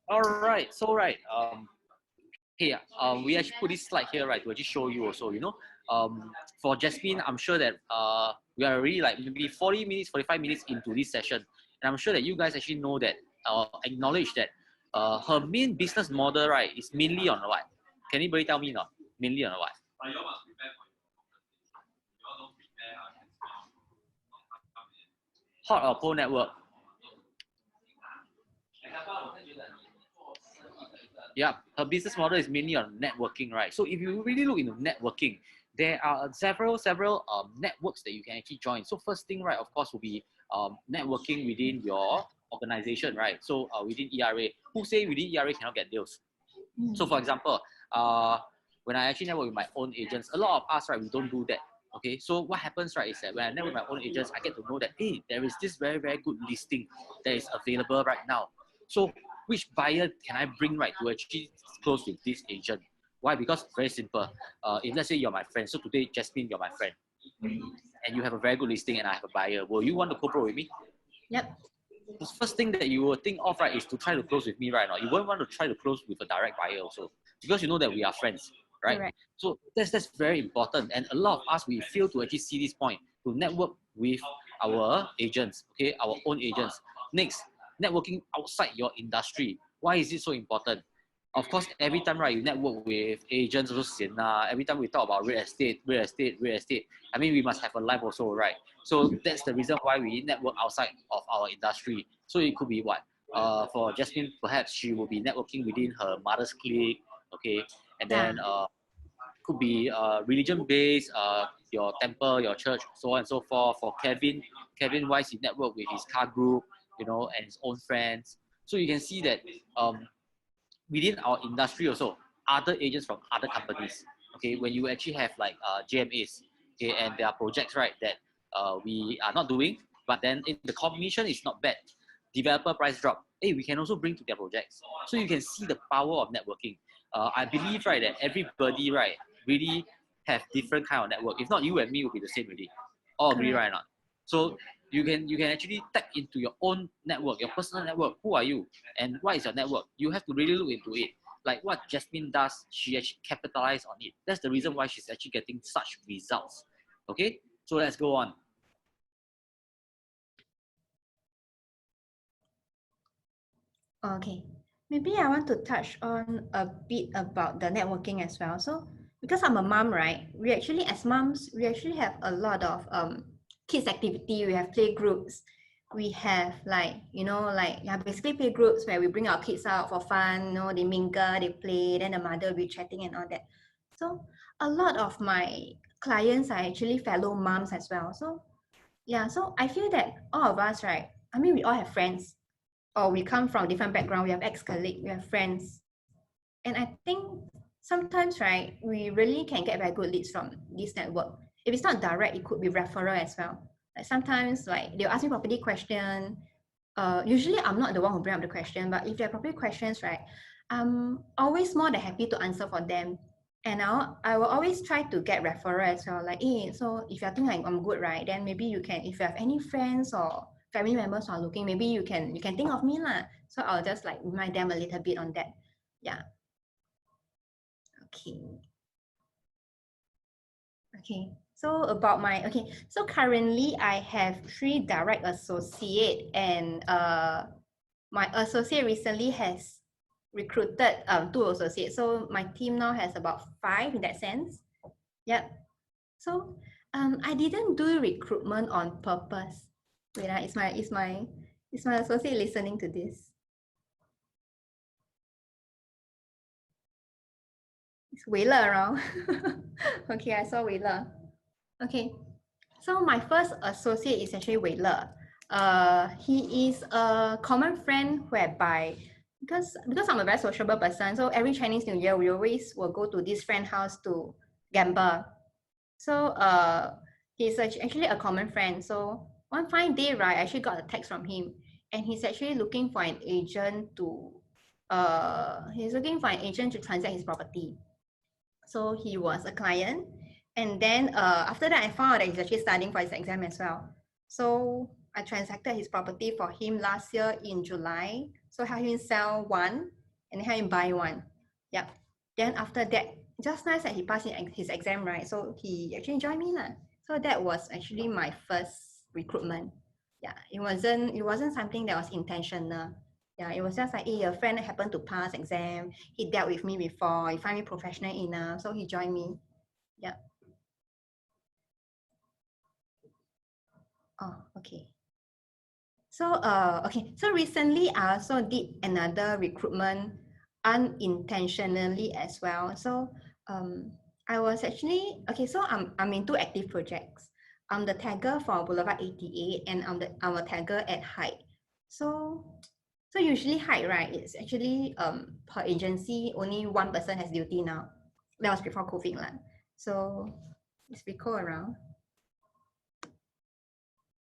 All right. So here, we actually put this slide here, right, to actually show you also, for Jasmine, I'm sure that we are already like maybe 40 minutes, 45 minutes into this session. And I'm sure that you guys actually know that, acknowledge that her main business model, right, is mainly on what? Can anybody tell me not? Mainly on what? Hot or cold network? Yeah, her business model is mainly on networking, right? So if you really look into networking, there are several networks that you can actually join. So first thing, right, of course, will be networking within your organization, right? So within ERA, who say within ERA cannot get deals? So for example, when I actually network with my own agents, a lot of us, right, we don't do that. Okay, so what happens, right, is that when I network with my own agents, I get to know that, hey, there is this very, very good listing that is available right now. So which buyer can I bring, right, to actually close with this agent? Why? Because very simple. If let's say you're my friend, so today, Jasmine, you're my friend, and you have a very good listing and I have a buyer, will you want to co-pro with me? Yep. The first thing that you will think of, right, is to try to close with me right now. You won't want to try to close with a direct buyer also, because you know that we are friends, right? Correct. So that's very important. And a lot of us, we fail to actually see this point, to network with our agents, okay, our own agents. Next, networking outside your industry. Why is it so important? Of course, every time, right, you network with agents also sian lah. Every time we talk about real estate. I mean, we must have a life also, right? So that's the reason why we network outside of our industry. So it could be what? For Jasmine, perhaps she will be networking within her mother's clique, okay? And Yeah. then could be religion-based, your temple, your church, so on and so forth. For Kevin wise, he network with his car group, you know, and his own friends. So you can see that within our industry also, other agents from other companies, okay, when you actually have like JMAs, okay, and there are projects, right, that we are not doing, but then the commission is not bad, developer price drop, hey, we can also bring to their projects. So you can see the power of networking. I believe, right, that everybody, right, really have different kind of network. If not, you and me will be the same already. All agree, Correct. right or not? So you can actually tap into your own network, your personal network. Who are you and what is your network? You have to really look into it. Like what Jasmine does, she actually capitalized on it. That's the reason why she's actually getting such results. Okay, so let's go on. Okay. Maybe I want to touch on a bit about the networking as well. So because I'm a mom, right? We actually, as moms, we actually have a lot of kids activity. We have play groups. We have like, like basically play groups where we bring our kids out for fun, they mingle, they play, then the mother will be chatting and all that. So a lot of my clients are actually fellow moms as well. So yeah, so I feel that all of us, right? I mean, we all have friends or we come from different background, we have ex-colleague, we have friends. And I think sometimes, right, we really can get very good leads from this network. If it's not direct, it could be referral as well. Like sometimes, like they'll ask me property question. Usually I'm not the one who bring up the question, but if they're property questions, right, I'm always more than happy to answer for them. And I will always try to get referral as well. Like, hey, so if you think I'm good, right, then maybe you can, if you have any friends or family members who are looking, maybe you can think of me lah. So I'll just like remind them a little bit on that. Yeah. Okay. Okay. So about so currently I have 3 direct associate and my associate recently has recruited 2 associates. So my team now has about 5 in that sense. Yep. So I didn't do recruitment on purpose. Wait, is my associate listening to this? Is Wei Le around? Okay, I saw Wei Le. Okay, so my first associate is actually Wei Le. He is a common friend whereby because I'm a very sociable person, so every Chinese New Year we always will go to this friend house to gamble. So he's actually a common friend. So one fine day, right, I actually got a text from him, and he's actually looking for an agent to transact his property. So he was a client, and then after that I found out that he's actually studying for his exam as well. So I transacted his property for him last year in July. So help him sell one and help him buy one. Yep. Then after that, just nice that he passed his exam, right? So he actually joined me lah. So that was actually my first recruitment. Yeah, it wasn't something that was intentional. Yeah, it was just like, hey, a friend happened to pass exam. He dealt with me before. He find me professional enough, so he joined me. Yeah. Oh, okay. So okay. So recently I also did another recruitment unintentionally as well. So I was actually, okay, so I'm in two active projects. I'm the tagger for Boulevard 88 and I'm a tagger at Hyde. So usually Hyde, right, it's actually per agency, only one person has duty now. That was before COVID lah. So is Rico around?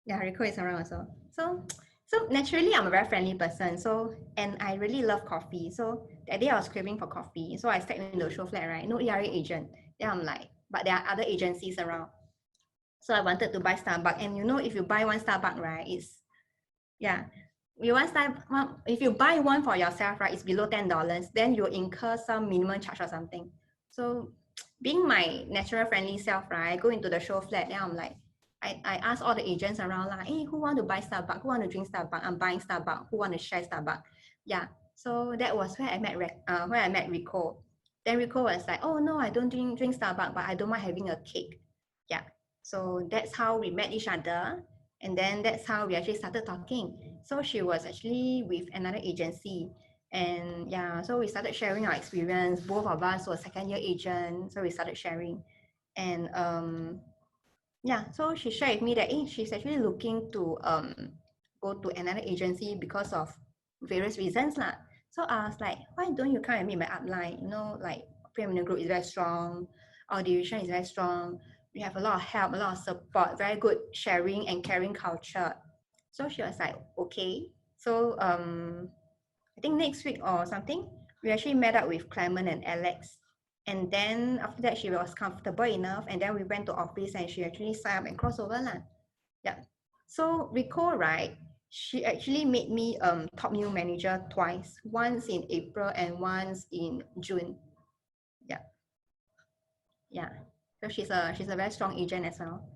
Yeah, Rico is around also. So naturally, I'm a very friendly person. So, and I really love coffee. So that day I was craving for coffee. So I stepped into the show flat, right? No ERA agent. Then I'm like, but there are other agencies around. So I wanted to buy Starbucks. And you know, if you buy one Starbucks, right, it's, yeah, you want Starbucks, if you buy one for yourself, right, it's below $10, then you incur some minimum charge or something. So being my natural friendly self, right, I go into the show flat, then I'm like, I ask all the agents around, like, hey, who want to buy Starbucks? Who want to drink Starbucks? I'm buying Starbucks. Who want to share Starbucks? Yeah. So that was where I met Rico. Then Rico was like, oh no, I don't drink Starbucks, but I don't mind having a cake. Yeah. So that's how we met each other. And then that's how we actually started talking. So she was actually with another agency. And yeah, so we started sharing our experience. Both of us were second year agent. So we started sharing. And yeah, so she shared with me that she's actually looking to go to another agency because of various reasons lah. So I was like, why don't you come and meet my upline? You know, like Premier Group is very strong, our division is very strong. We have a lot of help, a lot of support, very good sharing and caring culture. So she was like, okay. So I think next week or something, we actually met up with Clement and Alex. And then after that, she was comfortable enough. And then we went to office and she actually signed up and crossover lah. Yeah. So Rico, right? She actually made me top new manager twice, once in April and once in June. Yeah. Yeah. So she's a very strong agent as well.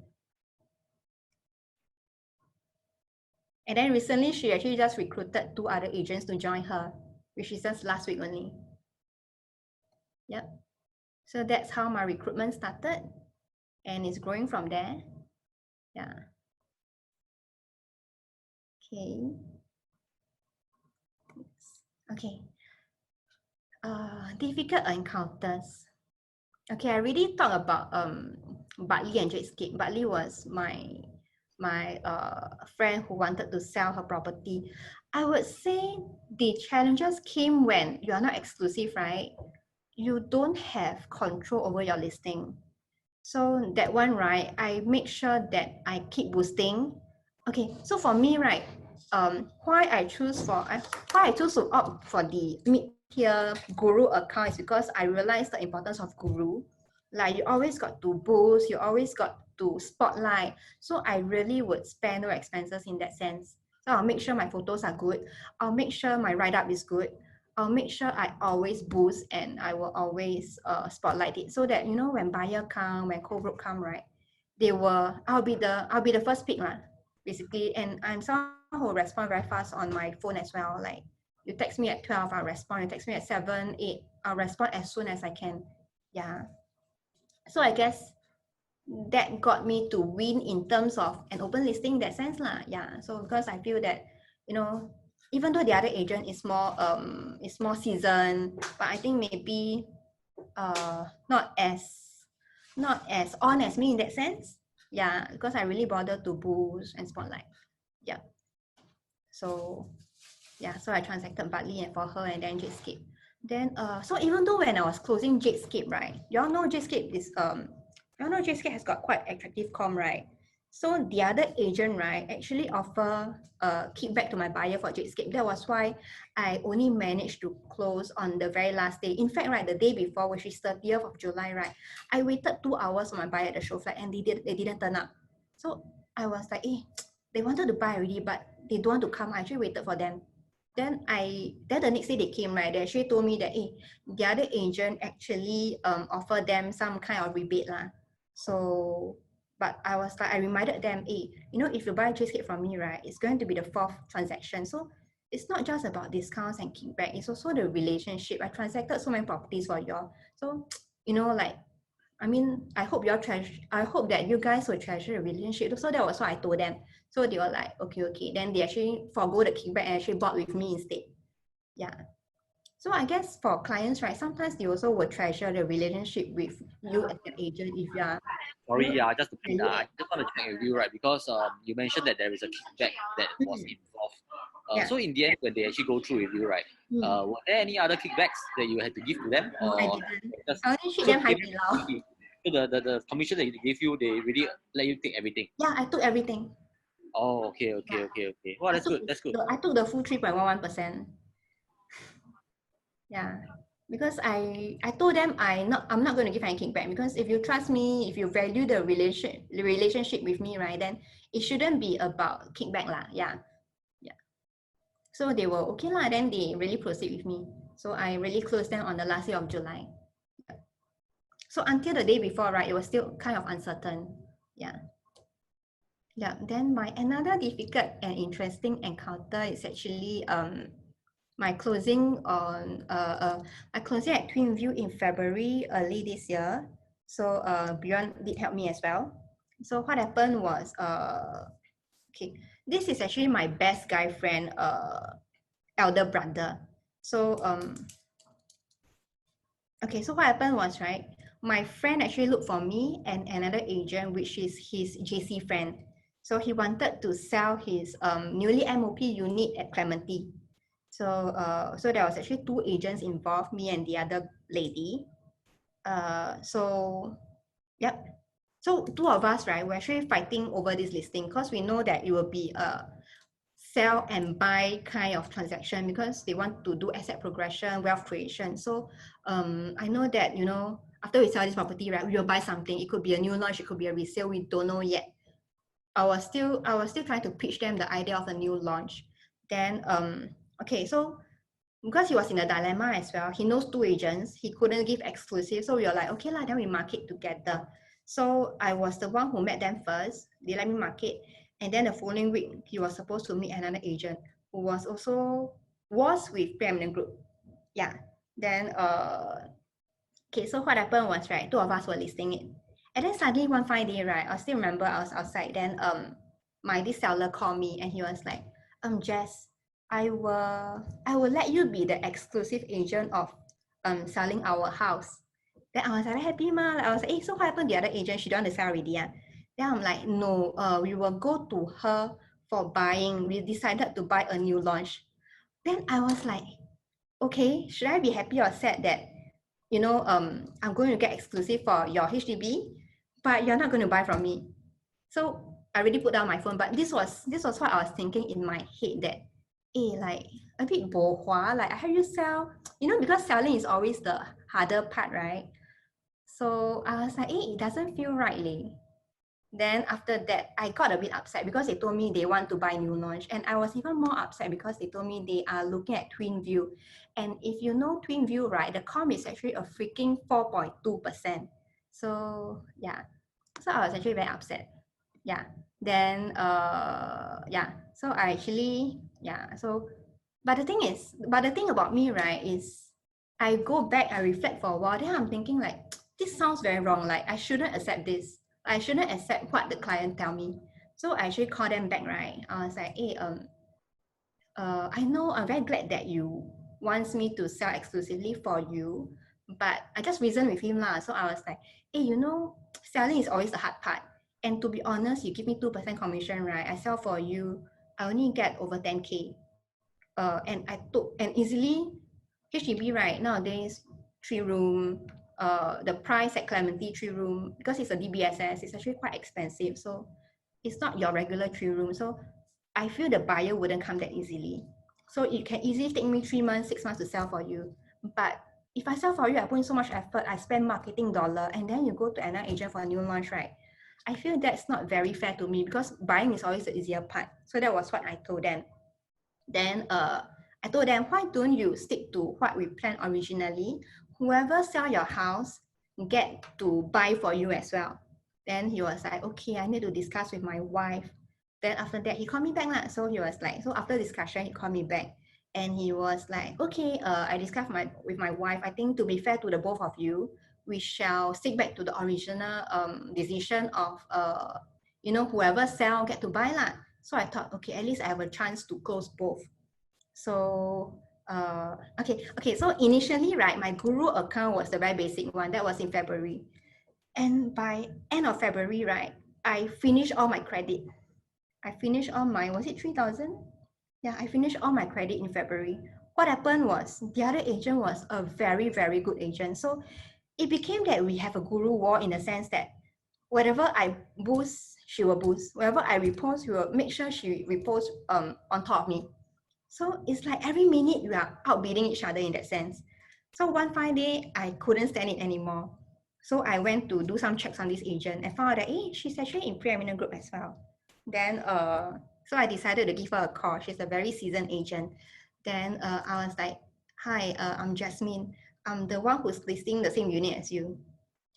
And then recently, she actually just recruited 2 other agents to join her, which is just last week only. Yep. So that's how my recruitment started, and it's growing from there. Yeah. Okay. Okay. Difficult encounters. Okay, I already talked about Bartley and Jadescape. Bartley was my friend who wanted to sell her property. I would say the challenges came when you are not exclusive, right? You don't have control over your listing. So that one, right, I make sure that I keep boosting. Okay, so for me, right, why I choose to opt for the mid-tier guru account is because I realized the importance of guru. Like you always got to boost, you always got to spotlight. So I really would spare no expenses in that sense. So I'll make sure my photos are good. I'll make sure my write-up is good. I'll make sure I always boost and I will always spotlight it so that, you know, when buyer come, when co-broke come, right, I'll be the first pick lah, basically. And I'm someone who will respond very fast on my phone as well. Like you text me at 12, I'll respond. You text me at 7, 8, I'll respond as soon as I can. Yeah. So I guess that got me to win in terms of an open listing in that sense lah. Yeah. So because I feel that, you know, even though the other agent is more seasoned, but I think maybe not as on as me in that sense. Yeah, because I really bother to boost and spotlight. Yeah. So yeah, so I transacted Bartley and for her and then Jadescape. Then so even though when I was closing Jadescape, right? Y'all know Jadescape has got quite attractive comm, right? So the other agent, right, actually offer a kickback to my buyer for Jadescape. That was why I only managed to close on the very last day. In fact, right, the day before, which is 30th of July, right, I waited 2 hours for my buyer at the show flat and they didn't turn up. So I was like, they wanted to buy already, but they don't want to come. I actually waited for them. Then the next day they came, right, they actually told me that, the other agent actually offered them some kind of rebate lah. So, but I was like, I reminded them, you know, if you buy Jadescape from me, right, it's going to be the 4th transaction. So it's not just about discounts and kickback, it's also the relationship. I transacted so many properties for y'all. So, you know, like, I mean, I hope that you guys will treasure the relationship. So that was what I told them. So they were like, okay. Then they actually forgo the kickback and actually bought with me instead. Yeah. So I guess for clients, right, sometimes they also will treasure the relationship with you as an agent if you are, Sorry, yeah, just to value I add. just want to check with you, right? Because you mentioned that there is a kickback that was involved. Yeah. So in the end, when they actually go through with you, right? Were there any other kickbacks that you had to give to them, No, I or didn't. just I only treat so them they Hai Di Lao. so the commission that they gave you, they really let you take everything? Yeah, I took everything. Oh, okay, Yeah. okay. Well, that's good. That's good. I took the full 3.11%. Yeah. Because I told them I'm not going to give any kickback, because if you trust me, if you value the relationship with me, right, then it shouldn't be about kickback lah. Yeah. Yeah. So they were okay lah, then they really proceed with me. So I really closed them on the last day of July. Yeah. So until the day before, right, it was still kind of uncertain. Yeah. Yeah. Then my another difficult and interesting encounter is actually my closing on my closing at Twinview in February early this year. So Bjorn did help me as well. So what happened was okay, this is actually my best guy friend elder brother. So okay, so what happened was, right, my friend actually looked for me and another agent, which is his JC friend. So he wanted to sell his newly MOP unit at Clementi. So so there was actually two agents involved, me and the other lady. So yep. So two of us, right, we're actually fighting over this listing because we know that it will be a sell and buy kind of transaction, because they want to do asset progression, wealth creation. So I know that, you know, after we sell this property, right, we will buy something. It could be a new launch, it could be a resale, we don't know yet. I was still trying to pitch them the idea of a new launch. Then okay, so because he was in a dilemma as well, he knows two agents, he couldn't give exclusive, so we were like, okay lah, then we market together. So I was the one who met them first, they let me market, and then the following week he was supposed to meet another agent who was also with Preeminent Group. Yeah. Then okay, so what happened was, right, two of us were listing it, and then suddenly one fine day, right, I still remember I was outside, then my this seller called me and he was like, Jess, I will let you be the exclusive agent of selling our house. Then I was like happy ma. I was like, hey, so what happened? The other agent, she don't want to sell already. Yeah. Then I'm like, no, we will go to her for buying. We decided to buy a new launch. Then I was like, okay, should I be happy or sad that, you know, I'm going to get exclusive for your HDB, but you're not going to buy from me? So I already put down my phone, but this was what I was thinking in my head, that like a bit bo hua, like I have you sell, you know, because selling is always the harder part, right? So I was like, it doesn't feel right, leh. Then after that, I got a bit upset because they told me they want to buy new launch, and I was even more upset because they told me they are looking at Twinview, and if you know Twinview, right, the comp is actually a freaking 4.2%. So yeah, so I was actually very upset. Yeah. Then yeah, so I actually, yeah, so but the thing about me, right, is I go back, I reflect for a while, then I'm thinking like, this sounds very wrong, like I shouldn't accept this, I shouldn't accept what the client tell me. So I actually called them back, right, I was like, hey, I know, I'm very glad that you wants me to sell exclusively for you, but I just reasoned with him lah. So I was like, hey, you know, selling is always the hard part. And to be honest, you give me 2% commission, right? I sell for you, I only get over 10K. And I took, and easily, HDB, right, nowadays, 3 room, the price at Clementi 3 room, because it's a DBSS, it's actually quite expensive. So it's not your regular 3 room. So I feel the buyer wouldn't come that easily. So it can easily take me 3 months, 6 months to sell for you. But if I sell for you, I put in so much effort, I spend marketing dollar, and then you go to another agent for a new launch, right? I feel that's not very fair to me, because buying is always the easier part. So that was what I told them. Then I told them, why don't you stick to what we planned originally? Whoever sell your house get to buy for you as well. Then he was like, okay, I need to discuss with my wife. Then after that, he called me back lah. So he was like, so after discussion, he called me back, and he was like, okay, I discussed with my wife. I think to be fair to the both of you, we shall stick back to the original decision of you know, whoever sell get to buy lah. So I thought, okay, at least I have a chance to close both. So Okay. So initially, right, my Guru account was the very basic one. That was in February. And by end of February, right, I finished all my credit. I finished all my, was it 3,000? Yeah, I finished all my credit in February. What happened was the other agent was a very, very good agent. So it became that we have a Guru war in the sense that whatever I boost, she will boost. Whatever I repost, she will make sure she reposts on top of me. So it's like every minute we are outbidding each other in that sense. So one fine day, I couldn't stand it anymore. So I went to do some checks on this agent and found out that she's actually in preeminent group as well. Then so I decided to give her a call. She's a very seasoned agent. Then I was like, hi, I'm Jasmine. I'm the one who's listing the same unit as you.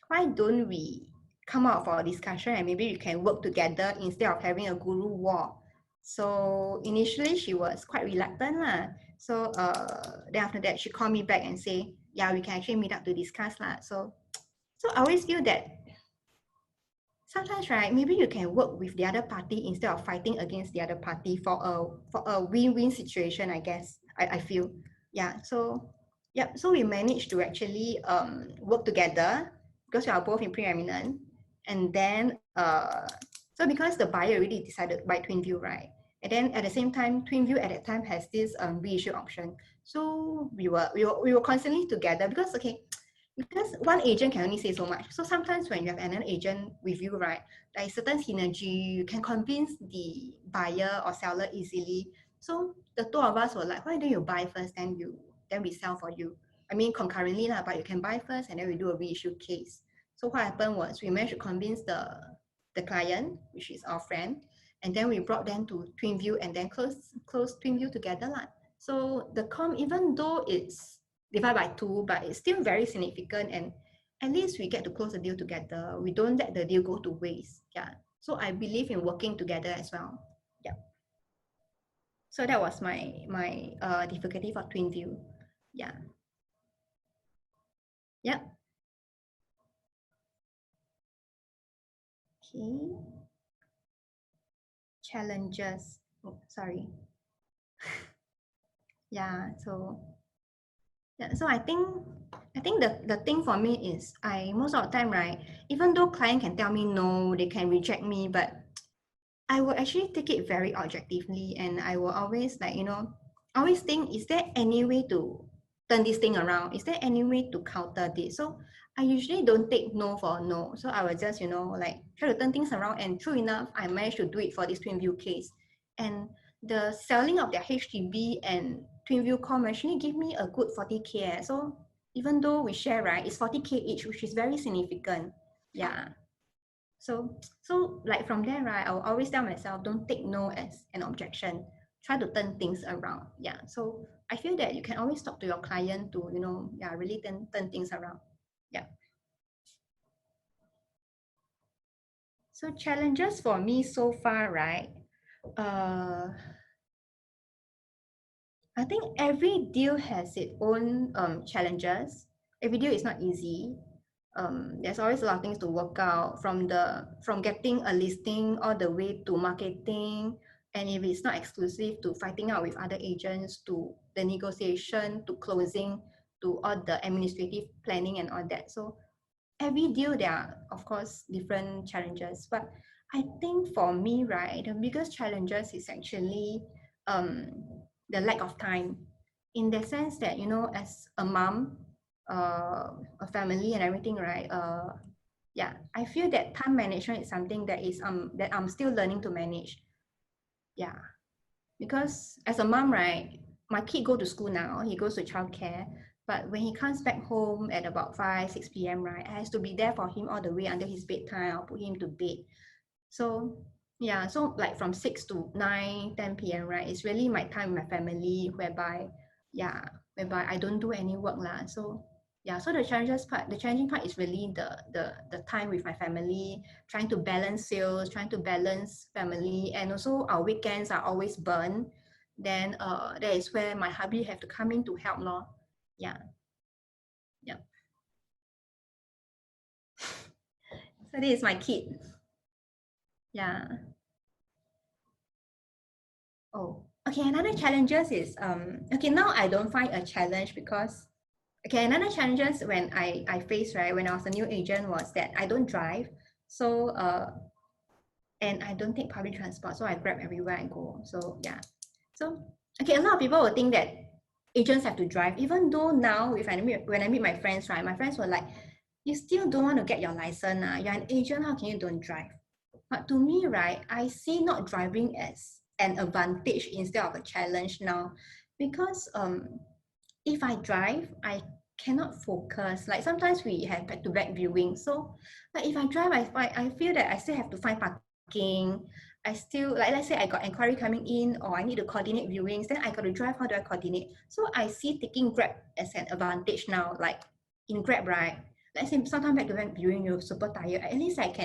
Why don't we come out for a discussion and maybe we can work together instead of having a Guru war? So initially she was quite reluctant lah. So then after that she called me back and say, yeah, we can actually meet up to discuss lah. So I always feel that sometimes, right, maybe you can work with the other party instead of fighting against the other party for a win-win situation, I guess. I feel. Yeah. So yeah, so we managed to actually work together because we are both in preeminent. And then so because the buyer already decided to buy TwinView, right? And then at the same time, TwinView at that time has this reissue option. So we were constantly together because because one agent can only say so much. So sometimes when you have another agent with you, right, there is certain synergy, you can convince the buyer or seller easily. So the two of us were like, why don't you buy first, then we sell for you. I mean concurrently lah, but you can buy first and then we do a reissue case. So what happened was we managed to convince the client, which is our friend, and then we brought them to TwinView and then close TwinView together lah. So the com, even though it's divided by 2, but it's still very significant, and at least we get to close the deal together. We don't let the deal go to waste. Yeah. So I believe in working together as well. Yeah. So that was my difficulty for TwinView. Yeah. Yep. Okay. Challenges. Oh, sorry. Yeah. So I think the thing for me is I most of the time, right, even though client can tell me no, they can reject me, but I will actually take it very objectively, and I will always always think, is there any way to turn this thing around? Is there any way to counter this? So I usually don't take no for no. So I will just like try to turn things around, and true enough, I managed to do it for this TwinView case. And the selling of their HDB and TwinView com actually give me a good 40K. So even though we share, right, it's 40K each, which is very significant. Yeah. So like from there, right, I will always tell myself, don't take no as an objection. Try to turn things around. Yeah. So I feel that you can always talk to your client to, really turn things around. Yeah. So challenges for me so far, right? I think every deal has its own challenges. Every deal is not easy. There's always a lot of things to work out, from getting a listing all the way to marketing, and if it's not exclusive, to fighting out with other agents, to the negotiation, to closing, to all the administrative planning and all that. So every deal there are of course different challenges, but I think for me, right, the biggest challenges is actually the lack of time, in the sense that as a mom, a family and everything, right? Yeah, I feel that time management is something that I'm still learning to manage. Yeah, because as a mom, right, my kid go to school now, he goes to childcare, but when he comes back home at about 5-6 p.m., right, I has to be there for him all the way until his bedtime. I'll put him to bed. So yeah, so like from 6 to 9-10 p.m., right, it's really my time with my family, whereby I don't do any work lah. So yeah, so the challenging part is really the time with my family, trying to balance sales, trying to balance family, and also our weekends are always burned. Then that is where my hubby have to come in to help lor. Yeah. So this is my kid. Yeah. Oh, Okay, another challenges is okay, now I don't find a challenge because okay, another challenges when I faced, right, when I was a new agent was that I don't drive. So and I don't take public transport, so I grab everywhere I go. So yeah. So okay, a lot of people will think that agents have to drive, even though now if when I meet my friends, right, my friends were like, you still don't want to get your license. You're an agent, how can you don't drive? But to me, right, I see not driving as an advantage instead of a challenge now. Because if I drive, I cannot focus. Like sometimes we have back-to-back viewing. So like if I drive, I feel that I still have to find parking. I still, like let's say I got inquiry coming in or I need to coordinate viewings, then I got to drive, how do I coordinate? So I see taking Grab as an advantage now. Like in Grab, right? Let's say sometimes back-to-back viewing, you're super tired. At least at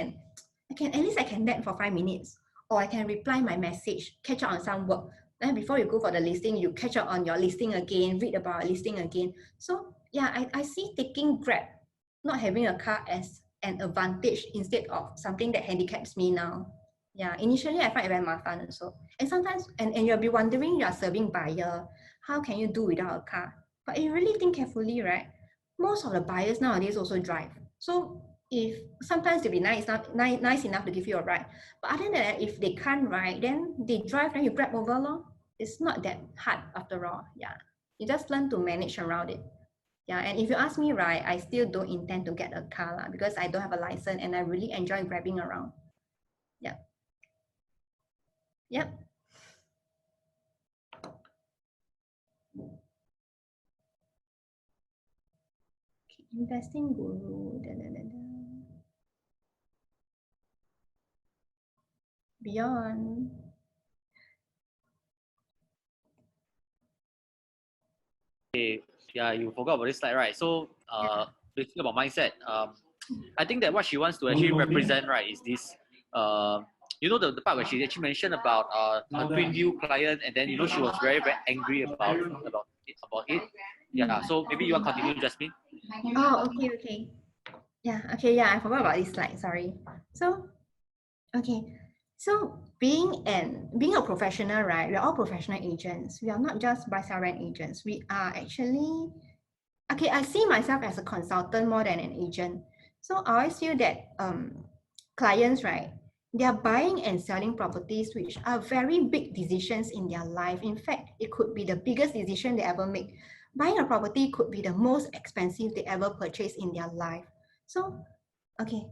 least I can nap for 5 minutes, or I can reply my message, catch up on some work. Then before you go for the listing, you catch up on your listing again, read about listing again. So yeah, I see taking Grab, not having a car as an advantage instead of something that handicaps me now. Yeah, initially I find it very fun also. And sometimes, and you'll be wondering, you are serving buyer, how can you do without a car? But if you really think carefully, right, most of the buyers nowadays also drive. So if sometimes they'll be nice enough to give you a ride. But other than that, if they can't ride, then they drive, then you grab over lor. It's not that hard after all. Yeah. You just learn to manage around it. Yeah. And if you ask me, right, I still don't intend to get a car because I don't have a license and I really enjoy grabbing around. Yeah. Yep. Investing guru. Beyond. Okay, yeah, you forgot about this slide, right? So, basically about mindset. I think that what she wants to actually represent, right, is this. You know the part where she actually mentioned about her twin view client, and then she was very angry about it. Yeah. So maybe you want to continue, Jasmine. Oh, okay. Yeah, okay, yeah, I forgot about this slide, sorry. So, okay, so being a professional, right? We're all professional agents. We are not just buy sell rent agents. We are actually okay. I see myself as a consultant more than an agent. So I always feel that clients, right? They are buying and selling properties, which are very big decisions in their life. In fact, it could be the biggest decision they ever make. Buying a property could be the most expensive they ever purchase in their life. So, okay,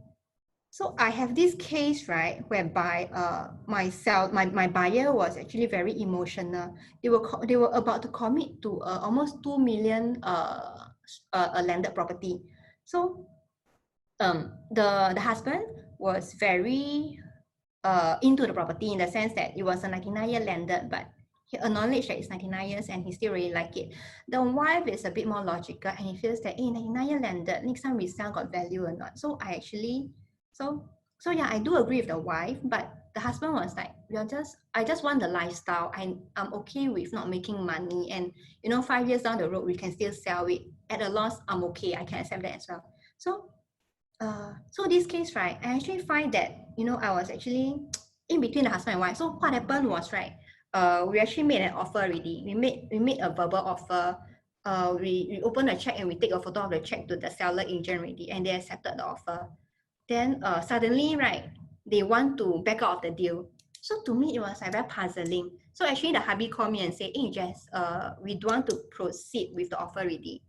so I have this case, right, whereby my buyer was actually very emotional. They were about to commit to almost 2 million a landed property. So the husband was very into the property in the sense that it was a 99-year landed, but he acknowledged that it's 99 years and he still really like it. The wife is a bit more logical and he feels that, hey, 99-year landed, next time we sell got value or not. So I actually, so yeah, I do agree with the wife, but the husband was like, I just want the lifestyle. I'm okay with not making money. And 5 years down the road, we can still sell it at a loss. I'm okay. I can accept that as well. So this case, right, I actually find that, I was actually in between the husband and wife. So what happened was, right, we actually made an offer already. We made a verbal offer. We opened a check and we take a photo of the check to the seller agent already, and they accepted the offer. Then suddenly, right, they want to back out of the deal. So to me, it was like very puzzling. So actually, the hubby called me and said, "Hey, Jess, we don't want to proceed with the offer already."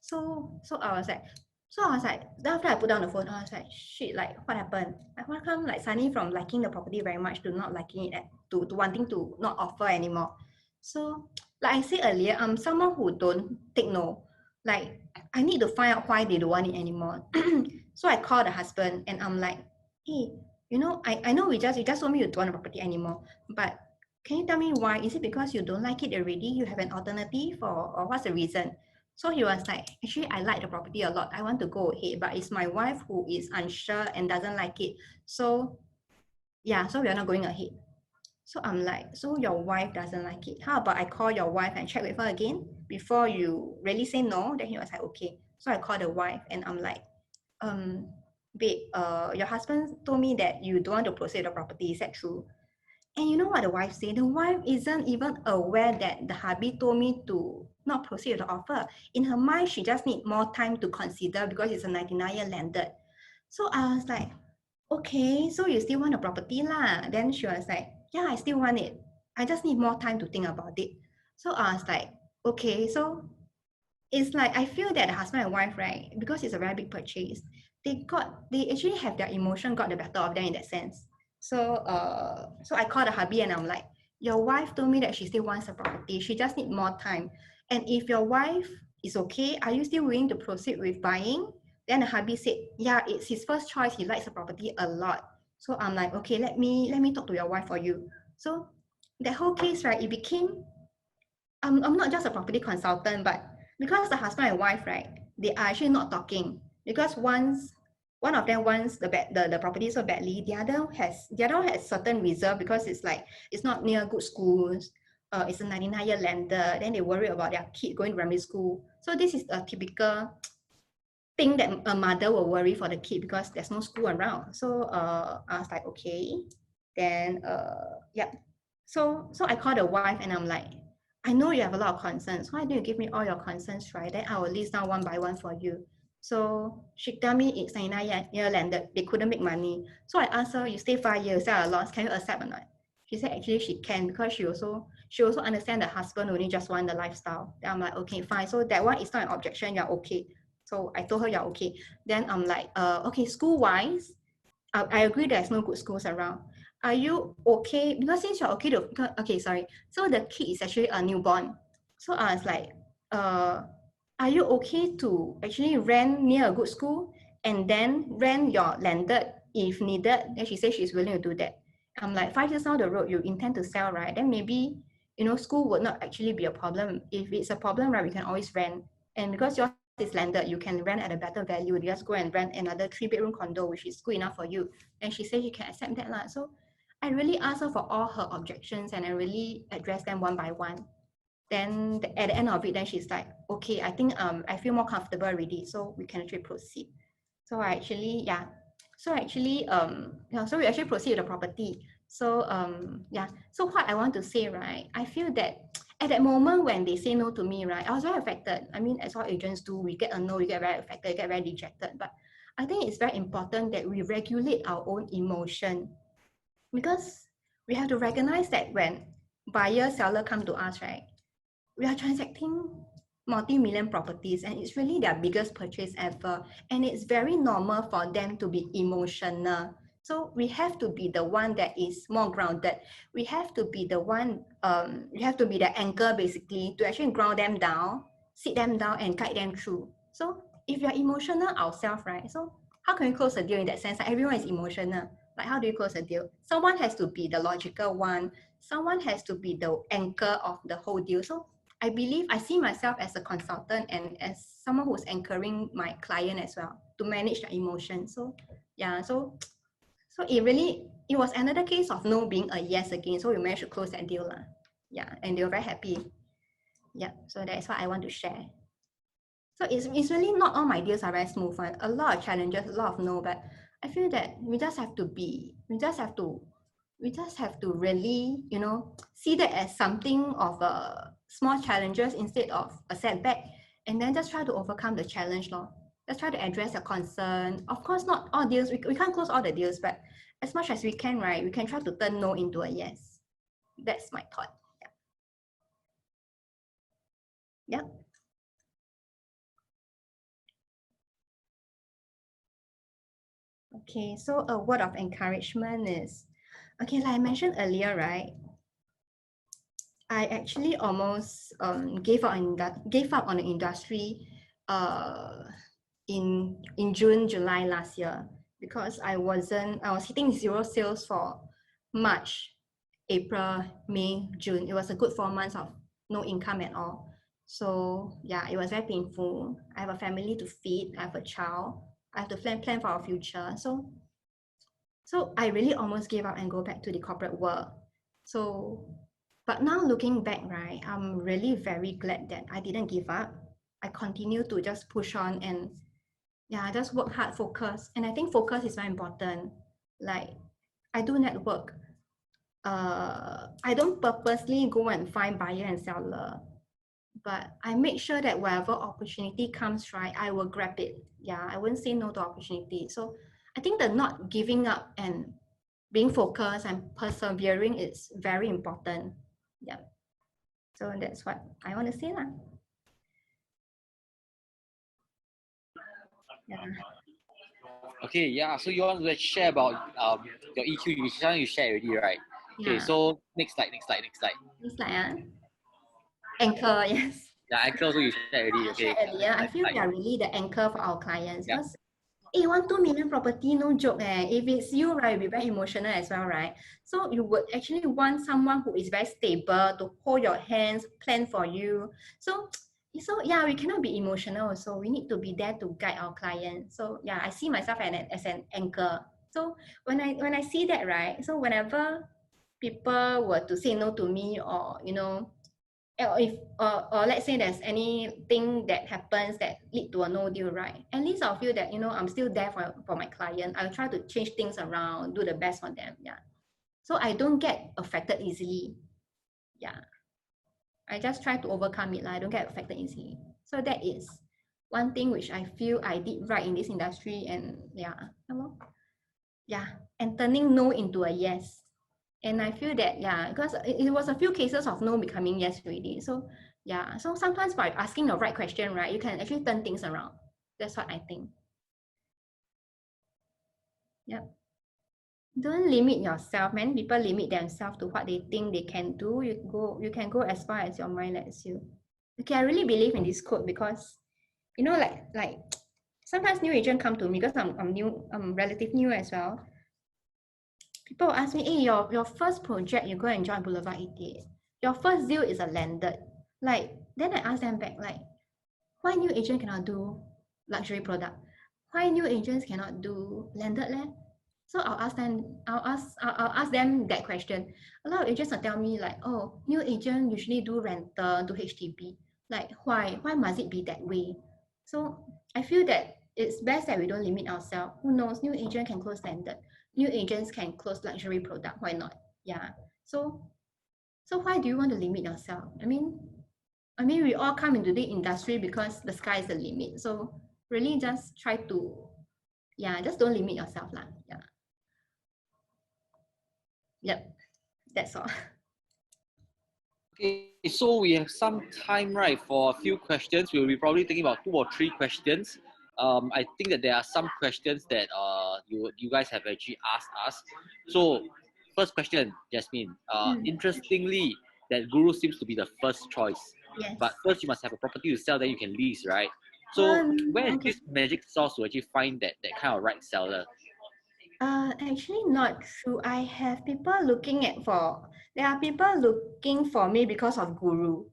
So I was like, then after I put down the phone, I was like, shit, like what happened? Like how come like suddenly from liking the property very much to not liking it to wanting to not offer anymore? So like I said earlier, I'm someone who don't take no. Like I need to find out why they don't want it anymore. So I called the husband and I'm like, hey, I know you just told me you don't want the property anymore, but can you tell me why? Is it because you don't like it already? You have an alternative or what's the reason? So he was like, actually, I like the property a lot. I want to go ahead, but it's my wife who is unsure and doesn't like it. So yeah, so we're not going ahead. So I'm like, so your wife doesn't like it. How about I call your wife and check with her again before you really say no? Then he was like, okay. So I called the wife and I'm like, babe, your husband told me that you don't want to proceed the property. Is that true? And you know what the wife said? The wife isn't even aware that the hubby told me to not proceed with the offer. In her mind, she just need more time to consider because it's a 99-year landed. So I was like, okay, so you still want the property lah? Then she was like, yeah, I still want it. I just need more time to think about it. So I was like, okay, so it's like I feel that the husband and wife, right, because it's a very big purchase, they actually have their emotion got the better of them in that sense. So I called the hubby and I'm like, your wife told me that she still wants the property. She just need more time. And if your wife is okay, are you still willing to proceed with buying? Then the hubby said, yeah, it's his first choice. He likes the property a lot. So I'm like, okay, let me talk to your wife for you. So that whole case, right, it became I'm not just a property consultant, but because the husband and wife, right, they are actually not talking because one of them wants the property so badly, the other has certain reserve because it's like it's not near good schools. It's a 99-year lander. Then they worry about their kid going to primary school. So this is a typical thing that a mother will worry for the kid because there's no school around. So I was like, okay. Then yeah. So I called the wife and I'm like, I know you have a lot of concerns. Why don't you give me all your concerns, right? Then I will list down one by one for you. So she tell me it's 99-year landed. They couldn't make money. So I asked her, you stay 5 years, that a loss. Can you accept or not? She said actually she can because she also understand the husband only just want the lifestyle. Then I'm like, okay, fine. So that one is not an objection. You're okay. So I told her you're okay. Then I'm like, okay, school-wise, I agree there's no good schools around. Are you okay? Because since you're okay to, okay, sorry. So the kid is actually a newborn. So I was like, are you okay to actually rent near a good school and then rent your landed if needed? Then she said she's willing to do that. I'm like, 5 years down the road, you intend to sell, right? Then maybe, school would not actually be a problem. If it's a problem, right, we can always rent. And because yours is landed, you can rent at a better value. You just go and rent another 3-bedroom condo, which is good enough for you. And she said she can accept that lah. So I really asked her for all her objections and I really addressed them one by one. Then at the end of it, then she's like, okay, I think I feel more comfortable already, so we can actually proceed. So I actually, yeah. So actually, so we actually proceed with the property. So yeah. So what I want to say, right? I feel that at that moment when they say no to me, right, I was very affected. I mean, as all agents do, we get a no, we get very affected, get very dejected. But I think it's very important that we regulate our own emotion because we have to recognize that when buyer, seller come to us, right, we are transacting multi-million properties and it's really their biggest purchase ever. And it's very normal for them to be emotional. So we have to be the one that is more grounded. We have to be the one, we have to be the anchor basically to actually ground them down, sit them down and guide them through. So if you're emotional ourselves, right? So how can we close a deal in that sense? Like everyone is emotional. Like how do you close a deal? Someone has to be the logical one. Someone has to be the anchor of the whole deal. So I believe I see myself as a consultant and as someone who's anchoring my client as well to manage their emotions. So yeah, so it was another case of no being a yes again. So we managed to close that deal. Yeah, and they were very happy. Yeah, so that's what I want to share. So it's really not all my deals are very smooth. Right? A lot of challenges, a lot of no, but I feel that we just have to really, see that as something of a small challenges instead of a setback, and then just try to overcome the challenge, lor. Just try to address the concern. Of course, not all deals, we can't close all the deals, but as much as we can, right, we can try to turn no into a yes. That's my thought. Yeah. Okay, so a word of encouragement is, okay, like I mentioned earlier, right? I actually almost gave up on the industry in June, July last year because I was hitting 0 sales for March, April, May, June. It was a good 4 months of no income at all. So yeah, it was very painful. I have a family to feed, I have a child, I have to plan for our future. So I really almost gave up and go back to the corporate world. So, but now looking back, right, I'm really very glad that I didn't give up. I continue to just push on and yeah, just work hard, focus. And I think focus is very important. Like I do network. I don't purposely go and find buyer and seller, but I make sure that wherever opportunity comes, right, I will grab it. Yeah, I wouldn't say no to opportunity. So I think the not giving up and being focused and persevering is very important. Yeah. So that's what I want to say lah. Yeah. Okay, yeah. So you want to share about your EQ? You share already, right? Okay. Yeah. So next slide. It's like anchor, yes. Yeah, anchor also you share already. I Okay. shared earlier, I Next feel slide. we are really the anchor for our clients Yeah. because 1-2 million property, no joke. If it's you, right, you'll be very emotional as well, right? So you would actually want someone who is very stable to hold your hands, plan for you. So yeah, we cannot be emotional. So we need to be there to guide our clients. So yeah, I see myself as an anchor. So when I see that, right, so whenever people were to say no to me, or or if or let's say there's anything that happens that lead to a no deal, right, at least I'll feel that I'm still there for my client. I'll try to change things around, do the best for them. Yeah, so I don't get affected easily. Yeah, I just try to overcome it. I don't get affected easily. So that is one thing which I feel I did right in this industry. And yeah, and turning no into a yes. And I feel that, yeah, because it was a few cases of no becoming yes already. So yeah, so sometimes by asking the right question, right, you can actually turn things around. That's what I think. Yep. Don't limit yourself. Many people limit themselves to what they think they can do. You can go as far as your mind lets you. Okay, I really believe in this quote because like sometimes new agent come to me because I'm new, I'm relative new as well. People will ask me, hey, your first project, you go and join Boulevard 88. Your first deal is a landed. Like, then I ask them back, like, why new agent cannot do luxury product? Why new agents cannot do landed land? So I'll ask them that question. A lot of agents will tell me like, oh, new agent usually do rental, do HDB. Like, why? Why must it be that way? So I feel that it's best that we don't limit ourselves. Who knows? New agent can close landed. New agents can close luxury product. Why not? Yeah. So why do you want to limit yourself? I mean, we all come into the industry because the sky is the limit. So really just try to, yeah, just don't limit yourself lah. Yeah. Yep. That's all. Okay, so we have some time, right, for a few questions. We'll be probably thinking about 2 or 3 questions. I think that there are some questions that you guys have actually asked us. So, first question, Jasmine. Interestingly, that Guru seems to be the first choice. Yes. But first, you must have a property to sell, then you can lease, right? So, where is this magic sauce to actually find that kind of right seller? Actually not true. I have people there are people looking for me because of Guru.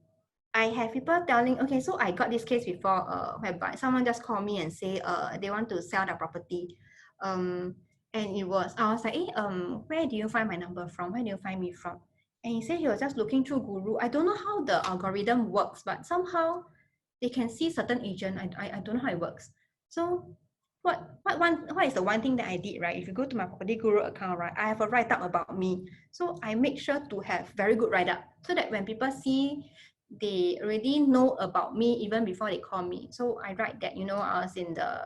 I have people telling, okay, so I got this case before, whereby someone just called me and say, they want to sell their property. And I was like, where do you find my number from? Where do you find me from? And he said he was just looking through Guru. I don't know how the algorithm works, but somehow they can see certain agent. I don't know how it works. So what is the one thing that I did, right? If you go to my Property Guru account, right, I have a write-up about me. So I make sure to have very good write-up so that when people see, they already know about me even before they call me. So I write that, I was in the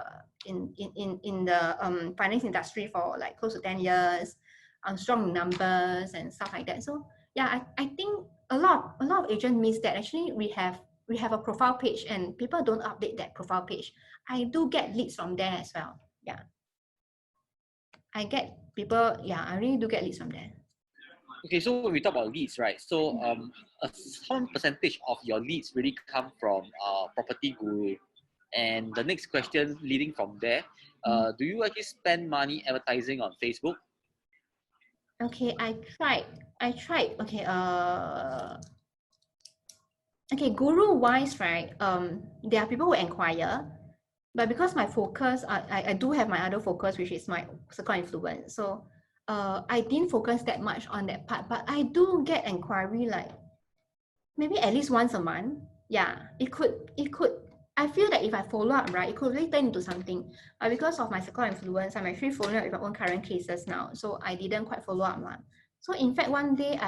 finance industry for like close to 10 years. I'm strong in numbers and stuff like that. So yeah, I think a lot of agents miss that. Actually, we have a profile page and people don't update that profile page. I do get leads from there as well. Yeah. I get people, yeah, I really do get leads from there. Okay, so when we talk about leads, right? So some percentage of your leads really come from Property Guru. And the next question leading from there, do you actually spend money advertising on Facebook? Okay, I tried. Okay, okay, Guru wise, right? There are people who inquire, but because my focus, I do have my other focus, which is my circle influence. So I didn't focus that much on that part, but I do get inquiry like maybe at least once a month. Yeah, it could. I feel that if I follow up, right, it could really turn into something. Because of my circle influence, I'm actually following up with my own current cases now. So I didn't quite follow up. So in fact, one day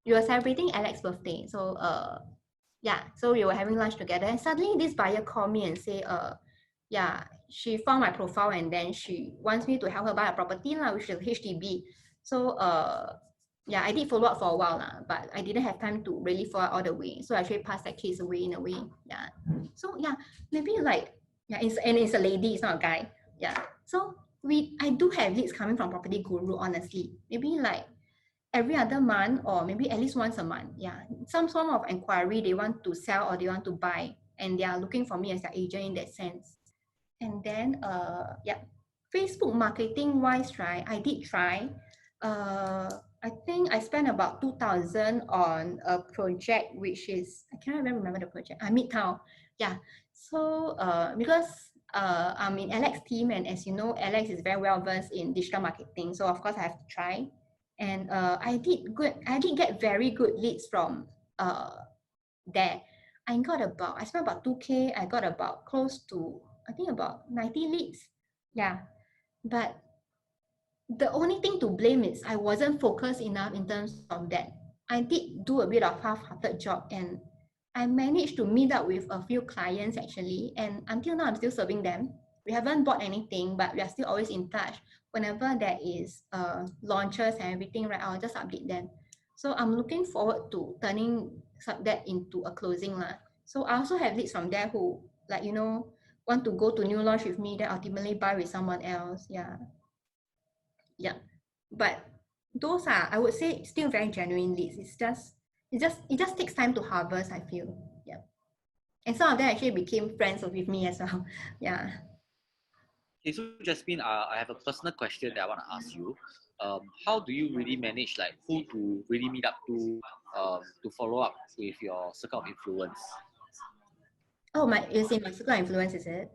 we were celebrating Alex's birthday. So yeah, so we were having lunch together, and suddenly this buyer called me and say, yeah, she found my profile and then she wants me to help her buy a property lah, which is HDB. So yeah, I did follow up for a while lah, but I didn't have time to really follow up all the way. So I actually passed that case away in a way. Yeah. So yeah, maybe like yeah, it's a lady, it's not a guy. Yeah. So I do have leads coming from Property Guru, honestly. Maybe like every other month or maybe at least once a month. Yeah. Some form of inquiry, they want to sell or they want to buy and they are looking for me as their agent in that sense. And then yeah, Facebook marketing wise, right? I did try. I think I spent about 2,000 on a project which is I can't even remember the project. Midtown. Yeah. So because I'm in Alex team, and as you know, Alex is very well versed in digital marketing. So of course I have to try. And I did get very good leads from there. I spent about 2K. I got about close to, I think about 90 leads. Yeah. But the only thing to blame is I wasn't focused enough in terms of that. I did do a bit of half-hearted job, and I managed to meet up with a few clients actually. And until now, I'm still serving them. We haven't bought anything, but we are still always in touch. Whenever there is launches and everything, right, I'll just update them. So I'm looking forward to turning that into a closing lah. So I also have leads from there who, like, you know, want to go to new launch with me, then ultimately buy with someone else. Yeah. Yeah. But those are, I would say, still very genuine leads. It just takes time to harvest, I feel. Yeah. And some of them actually became friends with me as well. Yeah. Okay, so Jasmine, I have a personal question that I want to ask you. How do you really manage like who to really meet up to follow up with your circle of influence? Oh, you say my circle of influence, is it?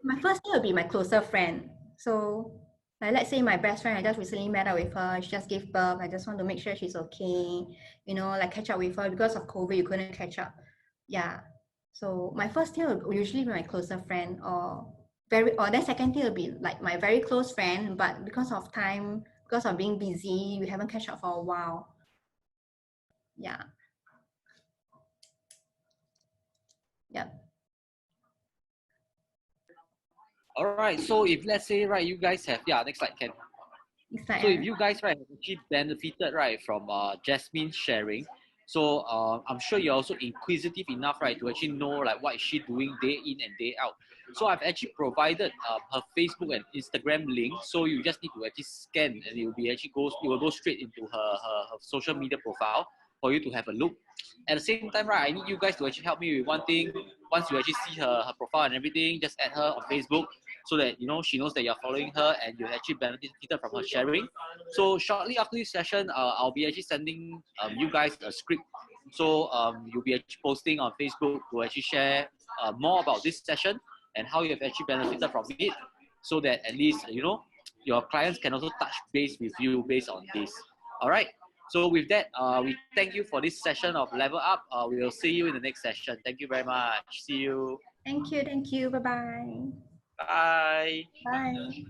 My first thing will be my closer friend. So like let's say my best friend, I just recently met up with her, she just gave birth. I just want to make sure she's okay, you know, like catch up with her because of COVID, you couldn't catch up. Yeah. So my first thing will usually be my closer friend, or then second thing will be like my very close friend, but because of time, because of being busy, we haven't catch up for a while. Yeah. Yeah. All right. So if let's say right, you guys have next slide Ken. Like, so if you guys right have actually benefited right from Jasmine sharing, so I'm sure you're also inquisitive enough right to actually know like what is she doing day in and day out. So I've actually provided her Facebook and Instagram link. So you just need to actually scan and it will go straight into her social media profile for you to have a look. At the same time, right, I need you guys to actually help me with one thing. Once you actually see her profile and everything, just add her on Facebook so that, you know, she knows that you're following her and you actually benefited from her sharing. So shortly after this session, I'll be actually sending you guys a script. So you'll be actually posting on Facebook to actually share more about this session and how you have actually benefited from it, so that at least, you know, your clients can also touch base with you based on this. All right. So with that, we thank you for this session of Level Up. We will see you in the next session. Thank you very much. See you. Thank you. Bye-bye. Bye. Bye.